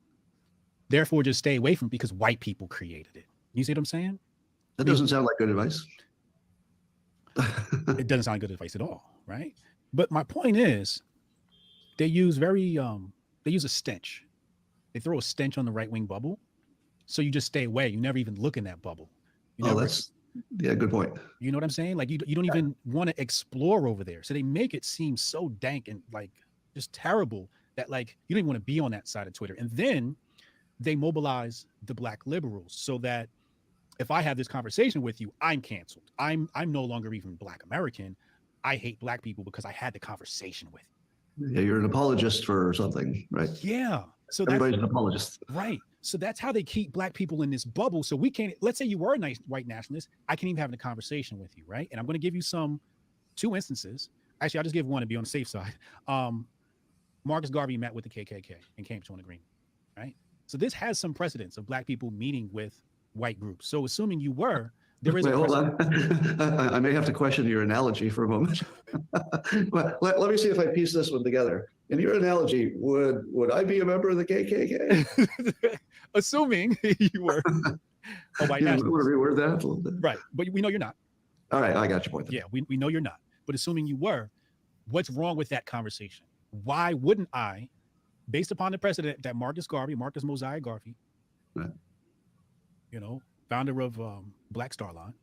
Therefore, just stay away from it because white people created it. You see what I'm saying? That doesn't sound like good advice. It doesn't sound good advice at all, right? But my point is, they use a stench. They throw a stench on the right-wing bubble, so you just stay away. You never even look in that bubble. Yeah, good point. You know what I'm saying? Like you don't even want to explore over there. So they make it seem so dank and like just terrible that like you don't even want to be on that side of Twitter. And then they mobilize the Black liberals so that if I have this conversation with you, I'm canceled. I'm no longer even Black American. I hate Black people because I had the conversation with you. Yeah, you're an apologist for something, right? Yeah. So everybody's an apologist. Right. So that's how they keep Black people in this bubble. So we can't, let's say you were a nice white nationalist. I can't even have a conversation with you, right? And I'm going to give you two instances. Actually, I'll just give one to be on the safe side. Marcus Garvey met with the KKK and came to an agreement, right? So this has some precedence of Black people meeting with white groups. So assuming you were, there is a precedent. Hold on. I may have to question your analogy for a moment. But let me see if I piece this one together. In your analogy, would I be a member of the KKK? Assuming you were a white nationalist. Want to reword that a little bit? Right, but we know you're not. All right, I got your point. Yeah, we know you're not. But assuming you were, what's wrong with that conversation? Why wouldn't I, based upon the precedent that Marcus Mosiah Garvey, right, founder of Black Star Line,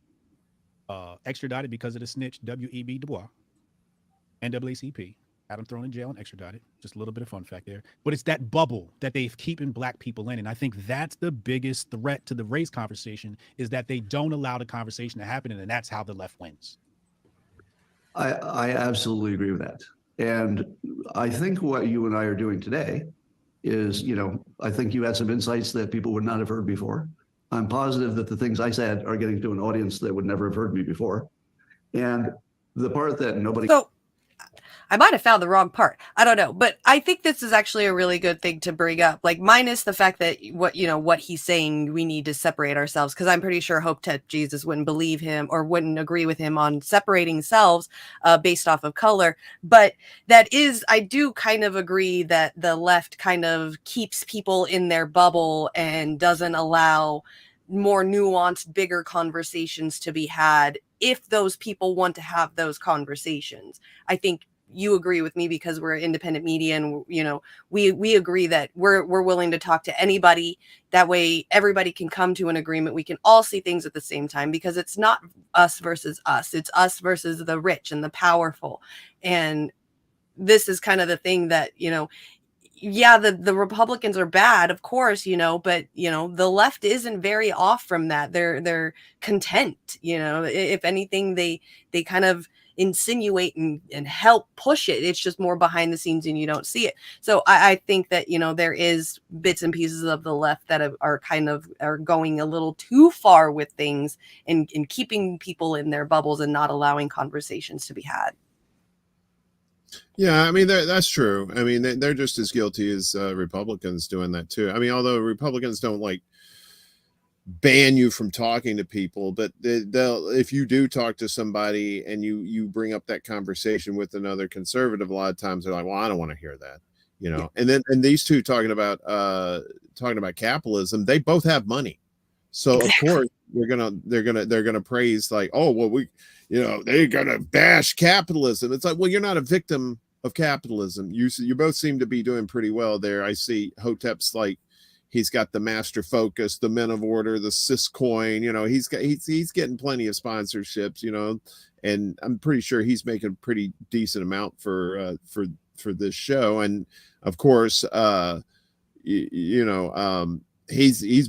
extradited because of the snitch W.E.B. Du Bois, NAACP, had him thrown in jail and extradited. Just a little bit of fun fact there. But it's that bubble that they've keeping Black people in. And I think that's the biggest threat to the race conversation, is that they don't allow the conversation to happen. And that's how the left wins. I absolutely agree with that. And I think what you and I are doing today is, I think you had some insights that people would not have heard before. I'm positive that the things I said are getting to an audience that would never have heard me before. And the part that nobody... So I might have found the wrong part. I don't know. But I think this is actually a really good thing to bring up, like minus the fact that what he's saying, we need to separate ourselves, because I'm pretty sure Hope Tet Jesus wouldn't believe him or wouldn't agree with him on separating selves based off of color. But I do kind of agree that the left kind of keeps people in their bubble and doesn't allow more nuanced, bigger conversations to be had if those people want to have those conversations. I think you agree with me because we're independent media, and we agree that we're willing to talk to anybody. That way everybody can come to an agreement. We can all see things at the same time, because it's not us versus us. It's us versus the rich and the powerful. And this is kind of the thing that, yeah, the Republicans are bad, of course, but the left isn't very off from that. They're content, if anything, they kind of insinuate and help push it. It's just more behind the scenes and you don't see it. So I think that, there is bits and pieces of the left that are going a little too far with things and keeping people in their bubbles and not allowing conversations to be had. Yeah, I mean, that's true. I mean, they're just as guilty as Republicans doing that too. I mean, although Republicans don't like ban you from talking to people, but they'll, if you do talk to somebody and you bring up that conversation with another conservative, a lot of times they're like, well, I don't want to hear that, Yeah. And these two talking about capitalism, they both have money. So Exactly. of course they're gonna praise, like, oh, well, they're gonna bash capitalism. It's like, well, you're not a victim of capitalism. You both seem to be doing pretty well there. I see Hotep's like, he's got the Master Focus, the Men of Order, the Syscoin. He's getting plenty of sponsorships. And I'm pretty sure he's making a pretty decent amount for this show. And of course, he's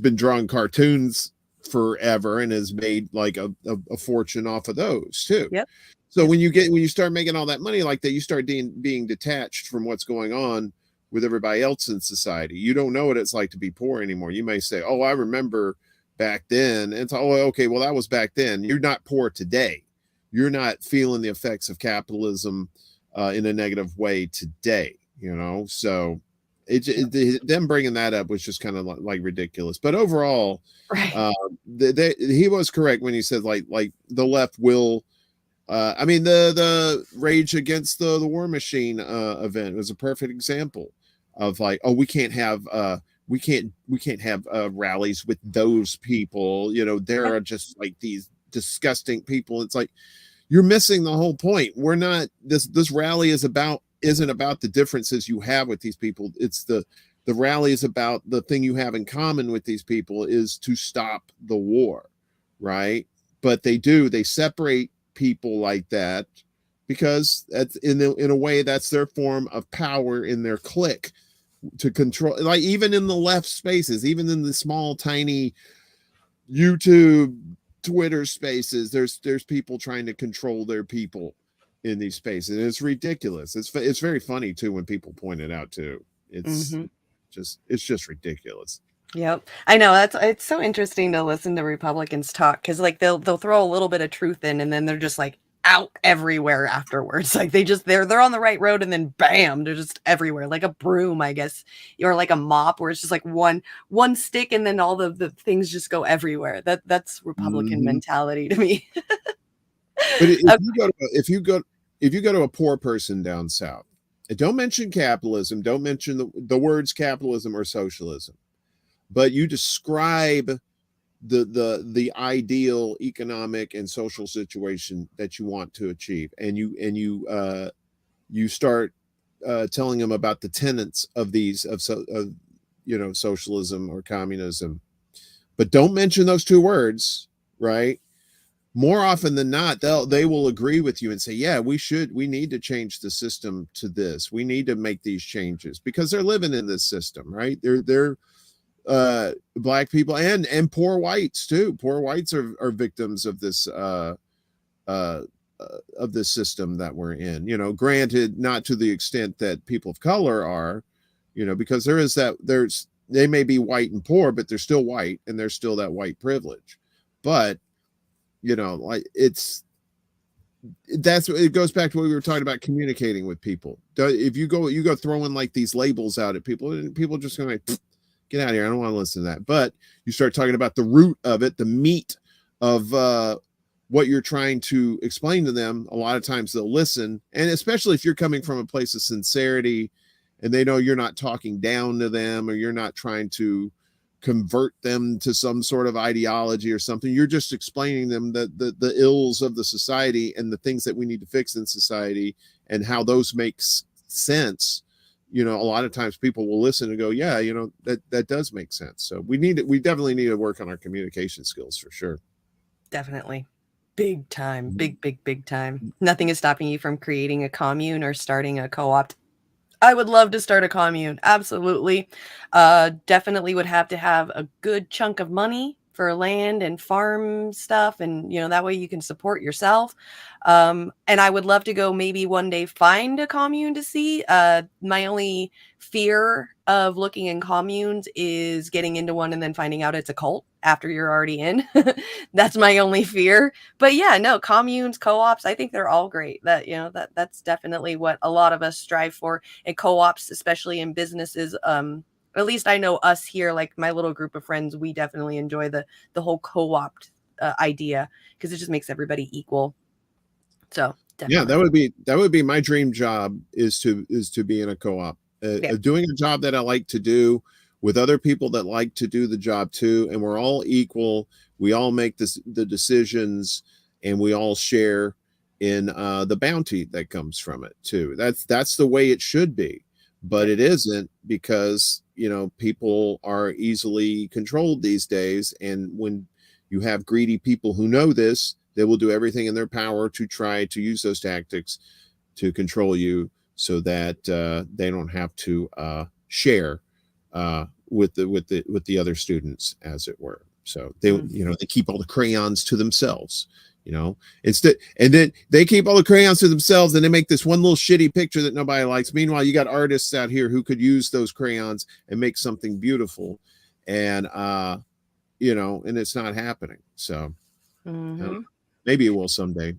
been drawing cartoons forever and has made like a fortune off of those too. Yep. So when you start making all that money like that, you start being detached from what's going on with everybody else in society. You don't know what it's like to be poor anymore. You may say, oh, I remember back then. And it's, oh, okay, well, that was back then. You're not poor today. You're not feeling the effects of capitalism in a negative way today, so them bringing that up was just kind of like ridiculous. But overall, Right. He was correct when he said like the left will. I mean, the Rage Against the War Machine event was a perfect example of like, oh, we can't have rallies with those people. They're just like these disgusting people. It's like, you're missing the whole point. We're not, this rally isn't about the differences you have with these people. It's the rally is about the thing you have in common with these people is to stop the war, right? But they separate people like that because that's in a way that's their form of power in their clique to control. Like even in the left spaces, even in the small tiny YouTube, Twitter spaces, there's people trying to control their people in these spaces, and it's ridiculous. It's very funny too when people point it out too. It's just ridiculous. Yep. I know, it's so interesting to listen to Republicans talk, because like they'll throw a little bit of truth in and then they're just like out everywhere afterwards. Like they're on the right road and then bam, they're just everywhere, like a broom, I guess, or like a mop, where it's just like one stick and then all the things just go everywhere. That's Republican mentality to me. But if you go to a poor person down south, don't mention capitalism, don't mention the words capitalism or socialism, but you describe the ideal economic and social situation that you want to achieve, and you start telling them about the tenets of socialism or communism, but don't mention those two words, right? More often than not, they will agree with you and say, yeah, we need to change the system to this. We need to make these changes because they're living in this system, right? They're Black people and poor whites too. Poor whites are victims of this system that we're in. Granted, not to the extent that people of color are, because they may be white and poor, but they're still white and there's still that white privilege. But like it goes back to what we were talking about, communicating with people. If you go throwing like these labels out at people are just gonna like, get out of here, I don't want to listen to that. But you start talking about the root of it, the meat of what you're trying to explain to them, a lot of times they'll listen. And especially if you're coming from a place of sincerity and they know you're not talking down to them or you're not trying to convert them to some sort of ideology or something. You're just explaining them the ills of the society and the things that we need to fix in society and how those make sense. A lot of times people will listen and go, yeah, that does make sense. So we definitely need to work on our communication skills for sure. Definitely. Big time. Big time. Nothing is stopping you from creating a commune or starting a co-op. I would love to start a commune. Absolutely. Definitely would have to have a good chunk of money for land and farm stuff. And, that way you can support yourself. And I would love to go maybe one day find a commune to see. My only fear of looking in communes is getting into one and then finding out it's a cult after you're already in. That's my only fear. But yeah, no, communes, co-ops, I think they're all great. That's definitely what a lot of us strive for. And co-ops, especially in businesses, at least I know us here, like my little group of friends, we definitely enjoy the whole co-op idea because it just makes everybody equal. So definitely. Yeah, that would be my dream job is to be in a co-op, doing a job that I like to do with other people that like to do the job too, and we're all equal. We all make the decisions, and we all share in the bounty that comes from it too. That's the way it should be, but it isn't, because people are easily controlled these days, and when you have greedy people who know this, they will do everything in their power to try to use those tactics to control you, so that they don't have to share with the other students, as it were. So they keep all the crayons to themselves. Instead, and then they keep all the crayons to themselves, and they make this one little shitty picture that nobody likes. Meanwhile, you got artists out here who could use those crayons and make something beautiful, and and it's not happening. So maybe it will someday.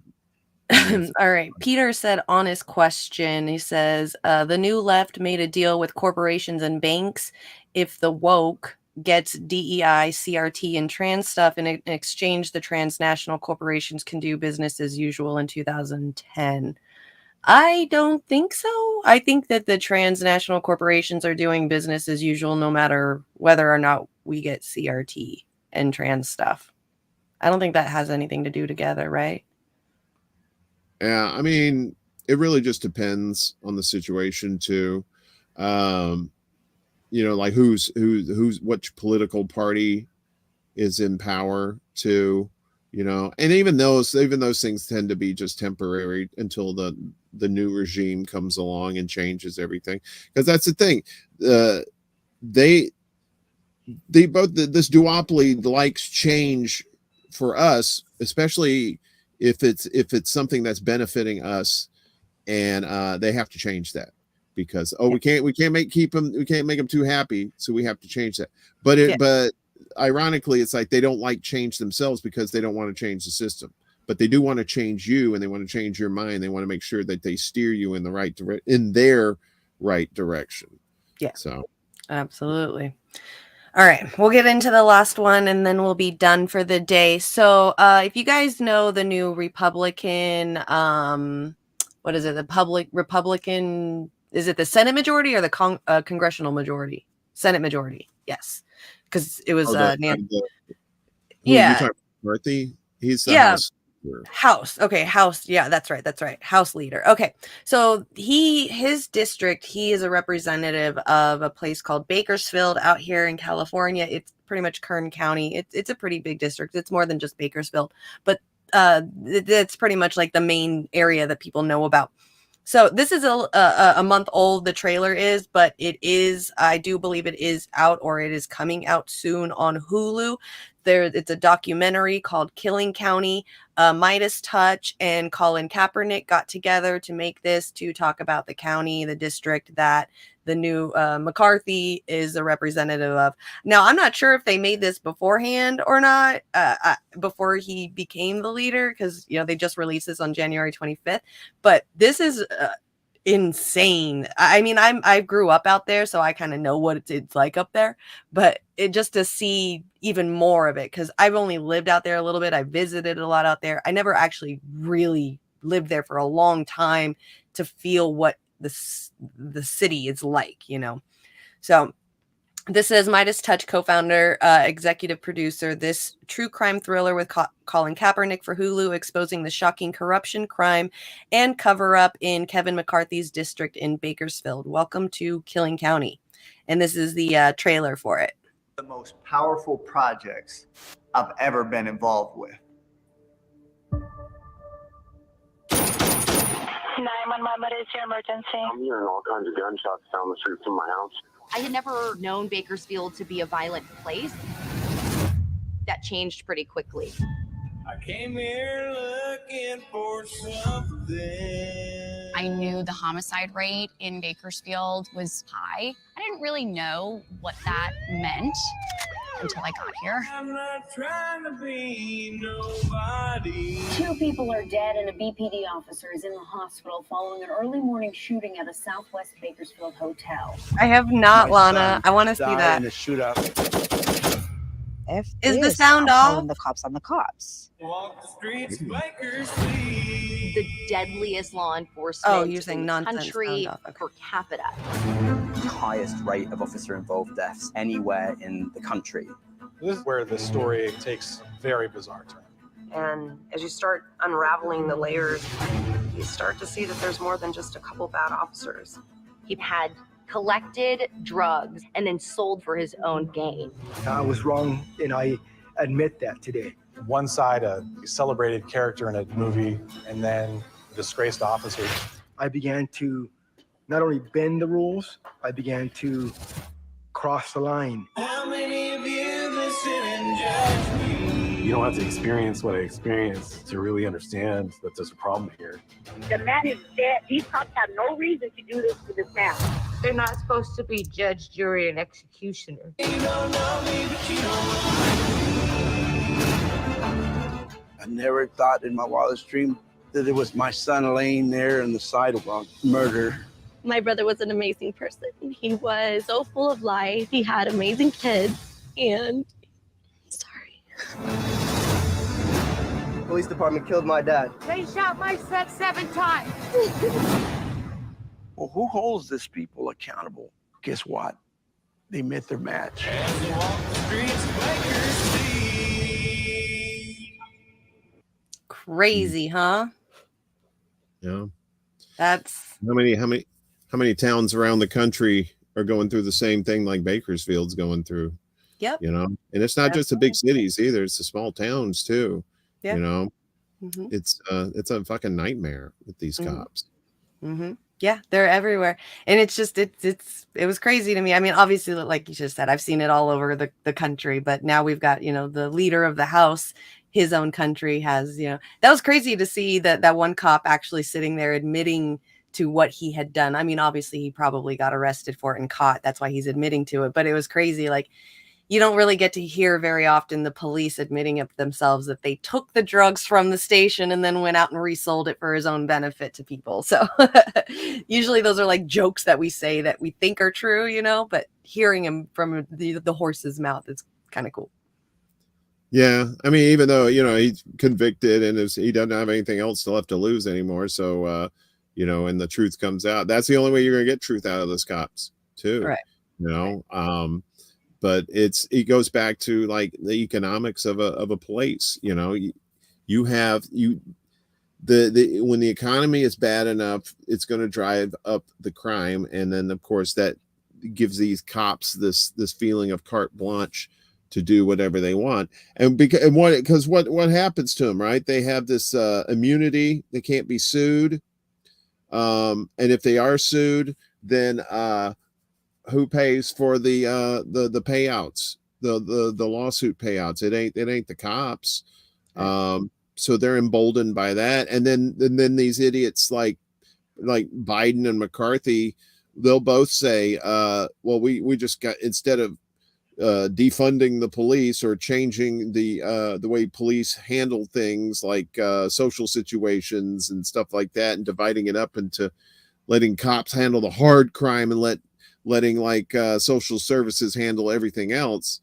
All right. Peter said, honest question. He says, the new left made a deal with corporations and banks. If the woke gets DEI, CRT, and trans stuff in exchange, the transnational corporations can do business as usual in 2010. I don't think so. I think that the transnational corporations are doing business as usual, no matter whether or not we get CRT and trans stuff. I don't think that has anything to do together, right? Yeah, I mean, it really just depends on the situation too. Like who's which political party is in power too, and even those things tend to be just temporary until the new regime comes along and changes everything. Because that's the thing. They both, this duopoly likes change for us, especially if it's something that's benefiting us, and they have to change that, because we can't make them too happy, so we have to change that. But ironically, it's like they don't like change themselves because they don't want to change the system, but they do want to change you, and they want to change your mind. They want to make sure that they steer you in their right direction. Yeah. So absolutely. All right, we'll get into the last one and then we'll be done for the day. So if you guys know the new Republican, what is it? The Republican, is it the Senate majority or the congressional majority? Senate majority, yes. Because it was McCarthy. He's the House. House. Okay, House. Yeah, that's right. House leader. Okay. So his district, he is a representative of a place called Bakersfield out here in California. It's pretty much Kern County. It's a pretty big district. It's more than just Bakersfield, but it's pretty much like the main area that people know about. So this is a month old, the trailer is, but I do believe it is out, or it is coming out soon on Hulu. It's a documentary called Killing County. Midas Touch and Colin Kaepernick got together to make this, to talk about the county, the district that the new McCarthy is a representative of. Now, I'm not sure if they made this beforehand or not, before he became the leader, because they just released this on January 25th. But this is insane. I mean, I grew up out there, so I kind of know what it's like up there, but just to see even more of it, because I've only lived out there a little bit. I visited a lot out there. I never actually really lived there for a long time to feel what the city is like, So This is Midas Touch co-founder, executive producer. This true crime thriller with Colin Kaepernick for Hulu, exposing the shocking corruption, crime, and cover-up in Kevin McCarthy's district in Bakersfield. Welcome to Killing County. And this is the trailer for it. The most powerful projects I've ever been involved with. 911, what is your emergency? I'm hearing all kinds of gunshots down the street from my house. I had never known Bakersfield to be a violent place. That changed pretty quickly. I came here looking for something. I knew the homicide rate in Bakersfield was high. I didn't really know what that meant until I got here. I'm not trying to be nobody. 2 people are dead and a BPD officer is in the hospital following an early morning shooting at a Southwest Bakersfield hotel. I have not, Lana. I want to see that. In a shootout. Is the sound off? The cops on the cops. Walk the streets, Bakersfield. The deadliest law enforcement you're saying in the nonsense. country Okay. per capita. The highest rate of officer-involved deaths anywhere in the country. This is where the story takes a very bizarre turn. And as you start unraveling the layers, you start to see that there's more than just a couple bad officers. He had collected drugs and then sold for his own gain. I was wrong, and I admit that today. One side, a celebrated character in a movie, and then a disgraced officer. I began to not only bend the rules, I began to cross the line. How many of you listen and judge me? You don't have to experience what I experienced to really understand that there's a problem here. The man is dead. These cops have no reason to do this to this man. They're not supposed to be judge, jury, and executioner. You don't know me, but you don't I never thought in my wildest dream that it was my son laying there on the sidewalk, murdered. My brother was an amazing person. He was so full of life. He had amazing kids, and sorry. Police department killed my dad. They shot my son 7 times. Well, who holds these people accountable? Guess what? They met their match. As you walk the streets, Bakersfield. Crazy, huh? Yeah. That's how many towns around the country are going through the same thing like Bakersfield's going through. Yep. You know, and it's not just the big cities either, it's the small towns too. Yeah. You know, mm-hmm. It's a fucking nightmare with these cops. Mm-hmm. Yeah, they're everywhere. And it's just it was crazy to me. I mean, obviously, like you just said, I've seen it all over the country, but now we've got, the leader of the house, his own country has, that was crazy to see that one cop actually sitting there admitting to what he had done. I mean, obviously he probably got arrested for it and caught. That's why he's admitting to it. But it was crazy. Like, you don't really get to hear very often the police admitting it themselves that they took the drugs from the station and then went out and resold it for his own benefit to people. So usually those are like jokes that we say that we think are true, but hearing him from the horse's mouth is kind of cool. Yeah. I mean, even though, he's convicted and he doesn't have anything else left to lose anymore. So, and the truth comes out. That's the only way you're going to get truth out of those cops too. Right. But it goes back to like the economics of a place. When the economy is bad enough, it's going to drive up the crime, and then of course that gives these cops this feeling of carte blanche to do whatever they want. And because what happens to them, right? They have this immunity; they can't be sued. And if they are sued, then who pays for the payouts, the lawsuit payouts? It ain't the cops. So they're emboldened by that. And then these idiots like Biden and McCarthy, they'll both say, well, we just got, instead of defunding the police or changing the way police handle things like social situations and stuff like that, and dividing it up into letting cops handle the hard crime and letting social services handle everything else,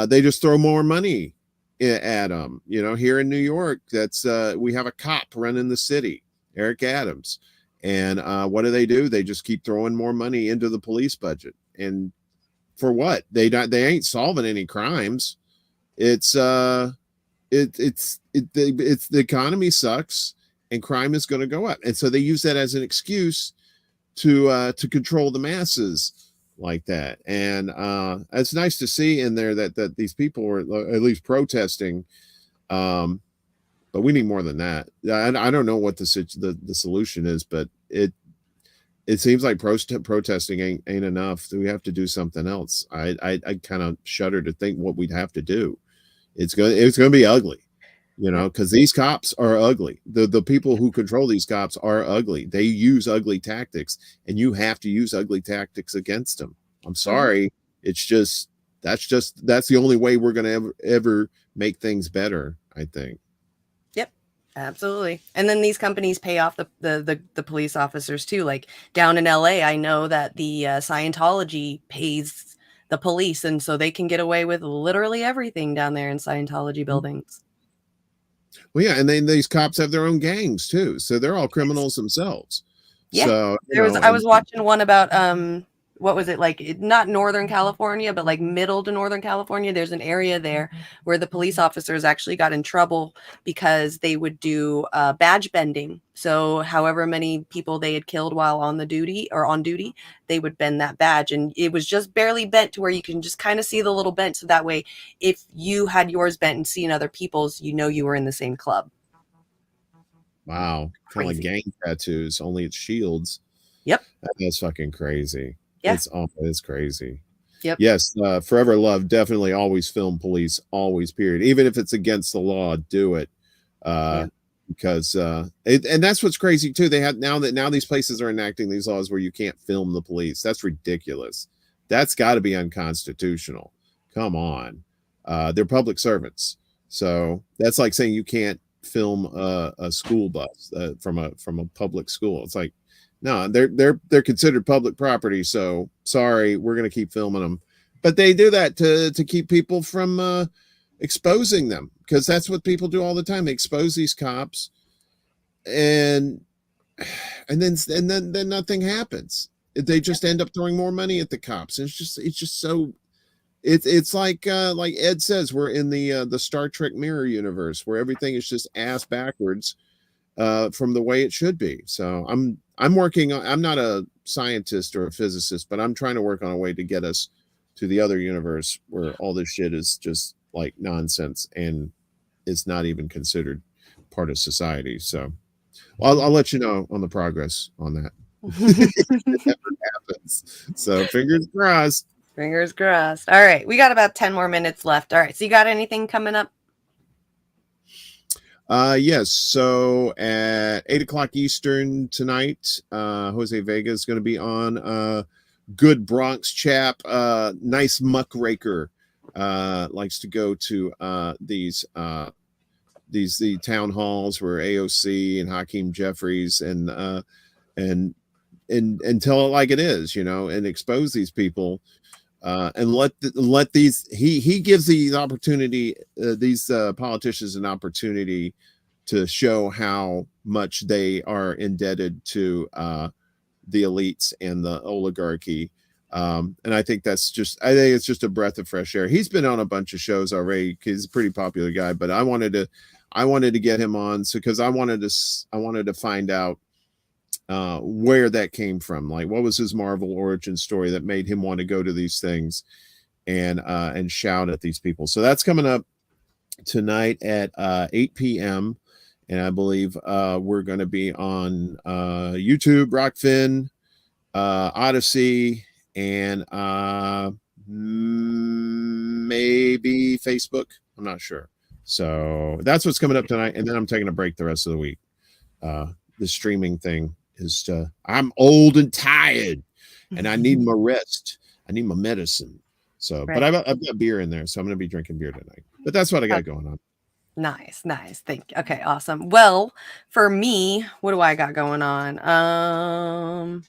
they just throw more money at them. Here in New York, that's we have a cop running the city, Eric Adams, and what do? They just keep throwing more money into the police budget, and for what? They ain't solving any crimes. It's the economy sucks and crime is going to go up, and so they use that as an excuse to control the masses like that. And it's nice to see in there that these people were at least protesting. But we need more than that. I don't know what the solution is, but it seems like protesting ain't enough. We have to do something else. I kind of shudder to think what we'd have to do. It's going to be ugly, because these cops are ugly. The people who control these cops are ugly. They use ugly tactics, and you have to use ugly tactics against them. I'm sorry. It's just that's the only way we're going to ever make things better, I think. Yep, absolutely. And then these companies pay off the police officers too. Like down in LA, I know that the Scientology pays the police, and so they can get away with literally everything down there in Scientology buildings. Well, yeah, and then these cops have their own gangs too, so they're all criminals themselves. Yeah, so I was watching one about what was it, like not Northern California, but like middle to Northern California. There's an area there where the police officers actually got in trouble because they would do badge bending. So however many people they had killed while on duty, they would bend that badge, and it was just barely bent to where you can just kind of see the little bent. So that way, if you had yours bent and seen other people's, you were in the same club. Wow, kind of like gang tattoos, only it's shields. Yep, that's fucking crazy. Yeah, it's crazy. Yep. Yes, forever love. Definitely, always film police. Always, period. Even if it's against the law, do it. Because and that's what's crazy too. They have now these places are enacting these laws where you can't film the police. That's ridiculous. That's got to be unconstitutional. Come on, they're public servants, so that's like saying you can't film a school bus from a public school. It's like, no, they're considered public property. So sorry, we're going to keep filming them. But they do that to keep people from exposing them, because that's what people do all the time. They expose these cops, and then nothing happens. They just end up throwing more money at the cops. And it's just so it's like Ed says, we're in the Star Trek mirror universe where everything is just ass backwards from the way it should be. So I'm working on, I'm not a scientist or a physicist, but I'm trying to work on a way to get us to the other universe where all this shit is just like nonsense and it's not even considered part of society. So I'll let you know on the progress on that. It never happens. So fingers crossed. Fingers crossed. All right, we got about 10 more minutes left. All right, so you got anything coming up? Yes. So at 8:00 Eastern tonight, Jose Vega is going to be on. Good Bronx chap, nice muckraker, likes to go to these the town halls where AOC and Hakeem Jeffries and tell it like it is, and expose these people. And let these he gives the opportunity, these politicians an opportunity to show how much they are indebted to the elites and the oligarchy. And I think it's just a breath of fresh air. He's been on a bunch of shows already. He's a pretty popular guy, but I wanted to get him on because I wanted to find out where that came from. Like, what was his Marvel origin story that made him want to go to these things and shout at these people. So that's coming up tonight at 8 p.m. And I believe we're going to be on YouTube, Rockfin, Odyssey, and maybe Facebook. I'm not sure. So that's what's coming up tonight. And then I'm taking a break the rest of the week. The streaming thing is I'm old and tired and I need my rest. I need my medicine. So, right. But I've got beer in there, so I'm going to be drinking beer tonight. But that's what I got going on. Nice. Thank you. Okay, awesome. Well, for me, what do I got going on?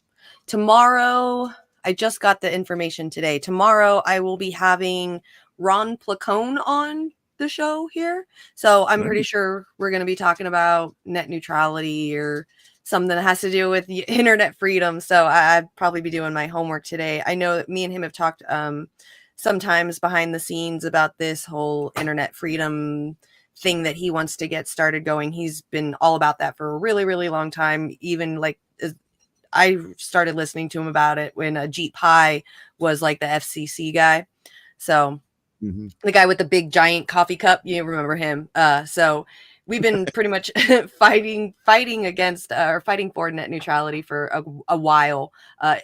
Tomorrow, I just got the information today. Tomorrow, I will be having Ron Placone on the show here. So I'm pretty sure we're going to be talking about net neutrality or something that has to do with the internet freedom. So I'd probably be doing my homework today. I know that me and him have talked sometimes behind the scenes about this whole internet freedom thing that he wants to get started going. He's been all about that for a really, really long time. Even like I started listening to him about it when Jeet Pai was like the FCC guy. So the guy with the big giant coffee cup, you remember him. So we've been pretty much fighting against or fighting for net neutrality for a while.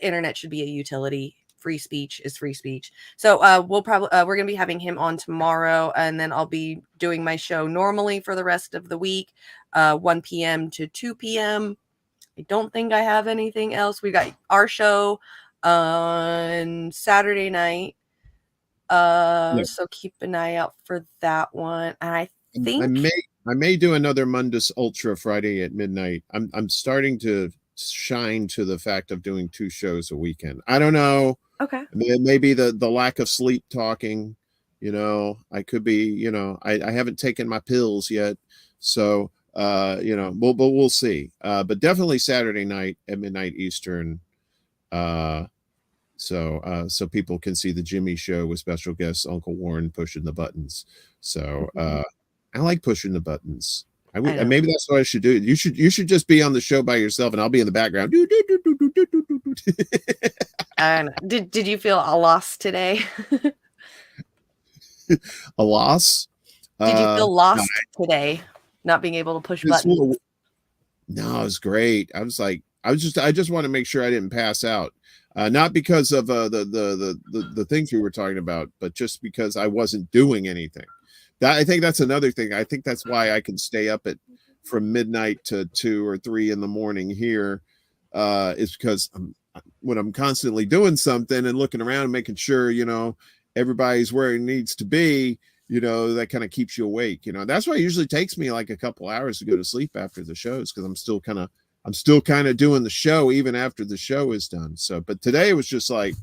Internet should be a utility. Free speech is free speech. So we're going to be having him on tomorrow, and then I'll be doing my show normally for the rest of the week, 1 p.m. to 2 p.m. I don't think I have anything else. We got our show on Saturday night. So keep an eye out for that one. And I think I may do another Mundus Ultra Friday at midnight. I'm starting to shine to the fact of doing 2 shows a weekend. I don't know. Okay. Maybe the lack of sleep talking, I could be, I haven't taken my pills yet. So, we'll see. But definitely Saturday night at midnight Eastern. So people can see the Jimmy Show with special guest Uncle Warren pushing the buttons. So I like pushing the buttons. Maybe that's what I should do. You should just be on the show by yourself, and I'll be in the background. Did you feel a loss today? A loss? Did you feel lost today, not being able to push buttons? No, it was great. I just want to make sure I didn't pass out. Not because of the things we were talking about, but just because I wasn't doing anything. I think that's another thing. I think that's why I can stay up from midnight to 2 or 3 in the morning here, is because when I'm constantly doing something and looking around and making sure, everybody's where it needs to be, that kind of keeps you awake. That's why it usually takes me like a couple hours to go to sleep after the shows, because I'm still kind of doing the show even after the show is done. So, but today it was just like,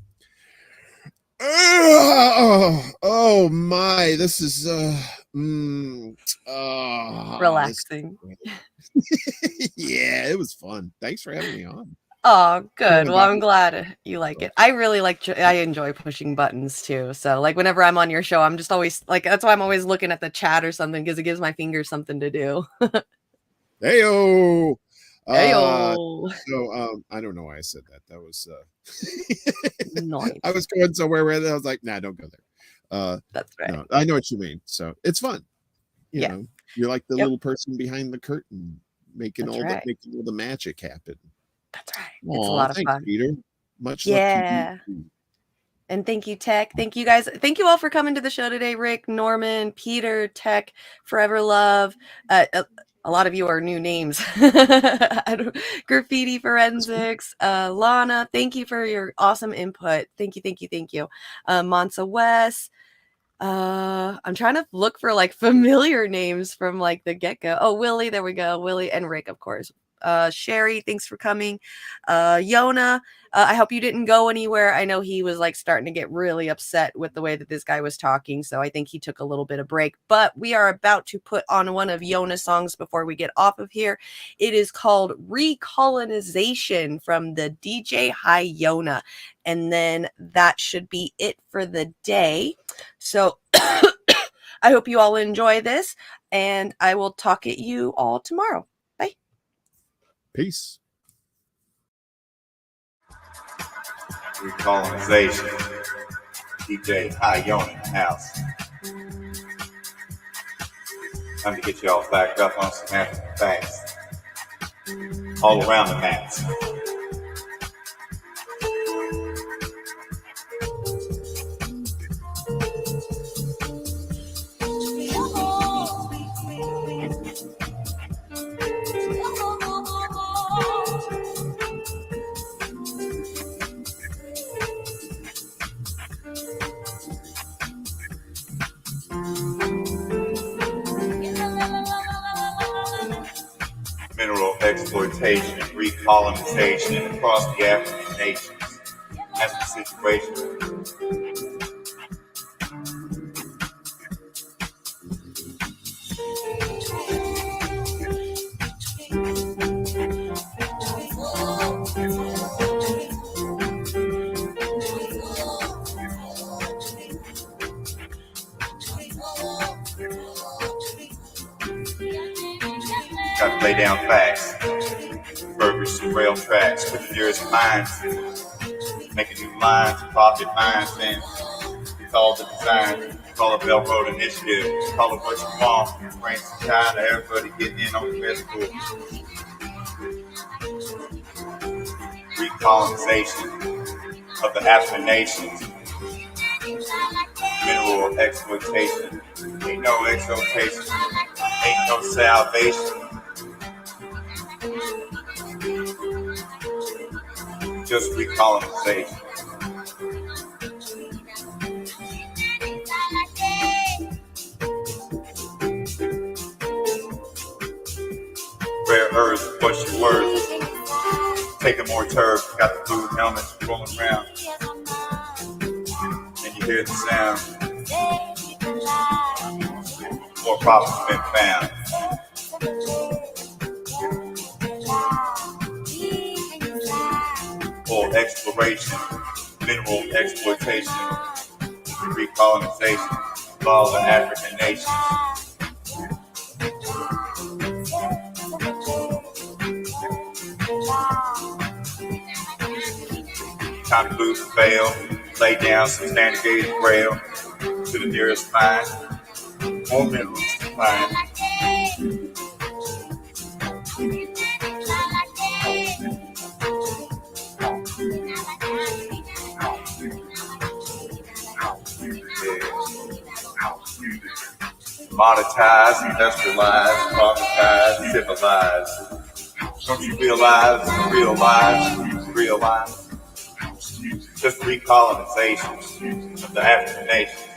oh my, this is relaxing. Yeah, it was fun. Thanks for having me on. Oh, good. Well, I'm glad you like it. I really I enjoy pushing buttons too. So like whenever I'm on your show, I'm just always like, that's why I'm always looking at the chat or something, because it gives my fingers something to do. Heyo. Heyo. So I don't know why I said that. That was nice. I was going somewhere where I was like, nah, don't go there. That's right. No, I know what you mean. So it's fun. You know, you're like the little person behind the curtain making all the magic happen. That's right. It's a lot of fun. Peter. Much love to you. And thank you, Tech. Thank you guys. Thank you all for coming to the show today. Rick, Norman, Peter, Tech, Forever Love. A lot of you are new names. Graffiti Forensics, Lana, thank you for your awesome input. Thank you. Monsa West. I'm trying to look for like familiar names from like the get-go. Oh, Willie, there we go. Willie and Rick, of course. Sherry, thanks for coming. Yona, I hope you didn't go anywhere. I know he was like starting to get really upset with the way that this guy was talking, so I think he took a little bit of break. But we are about to put on one of Yona's songs before we get off of here. It is called Recolonization from the DJ Hi Yona, and then that should be it for the day. So I hope you all enjoy this, and I will talk at you all tomorrow. Peace. Recolonization. DJ Hi Yona in the house. Time to get y'all back up on some African facts. All around the mats. Mineral exploitation and recolonization across the African nations. That's the situation. lay down facts, burgers and rail tracks to the nearest mines, making new lines, profit mines, and it's all the design. Call it Belt Road Initiative, call it what you want, France to China, everybody getting in on the best book. Recolonization of the African nations, mineral exploitation, ain't no exaltation, ain't no salvation. Just recolonization. Rare earth, what's your worth? Taking more turf, got the blue helmets rolling around, and you hear the sound. More profits been found. Oil exploration, mineral exploitation, recolonization of all the African nations. Time to lose and fail, lay down some standard gauge rail to the nearest mine. More minerals to find. Monetize, industrialize, profitize, civilize. Don't you realize, realize? Just recolonization of the African nation.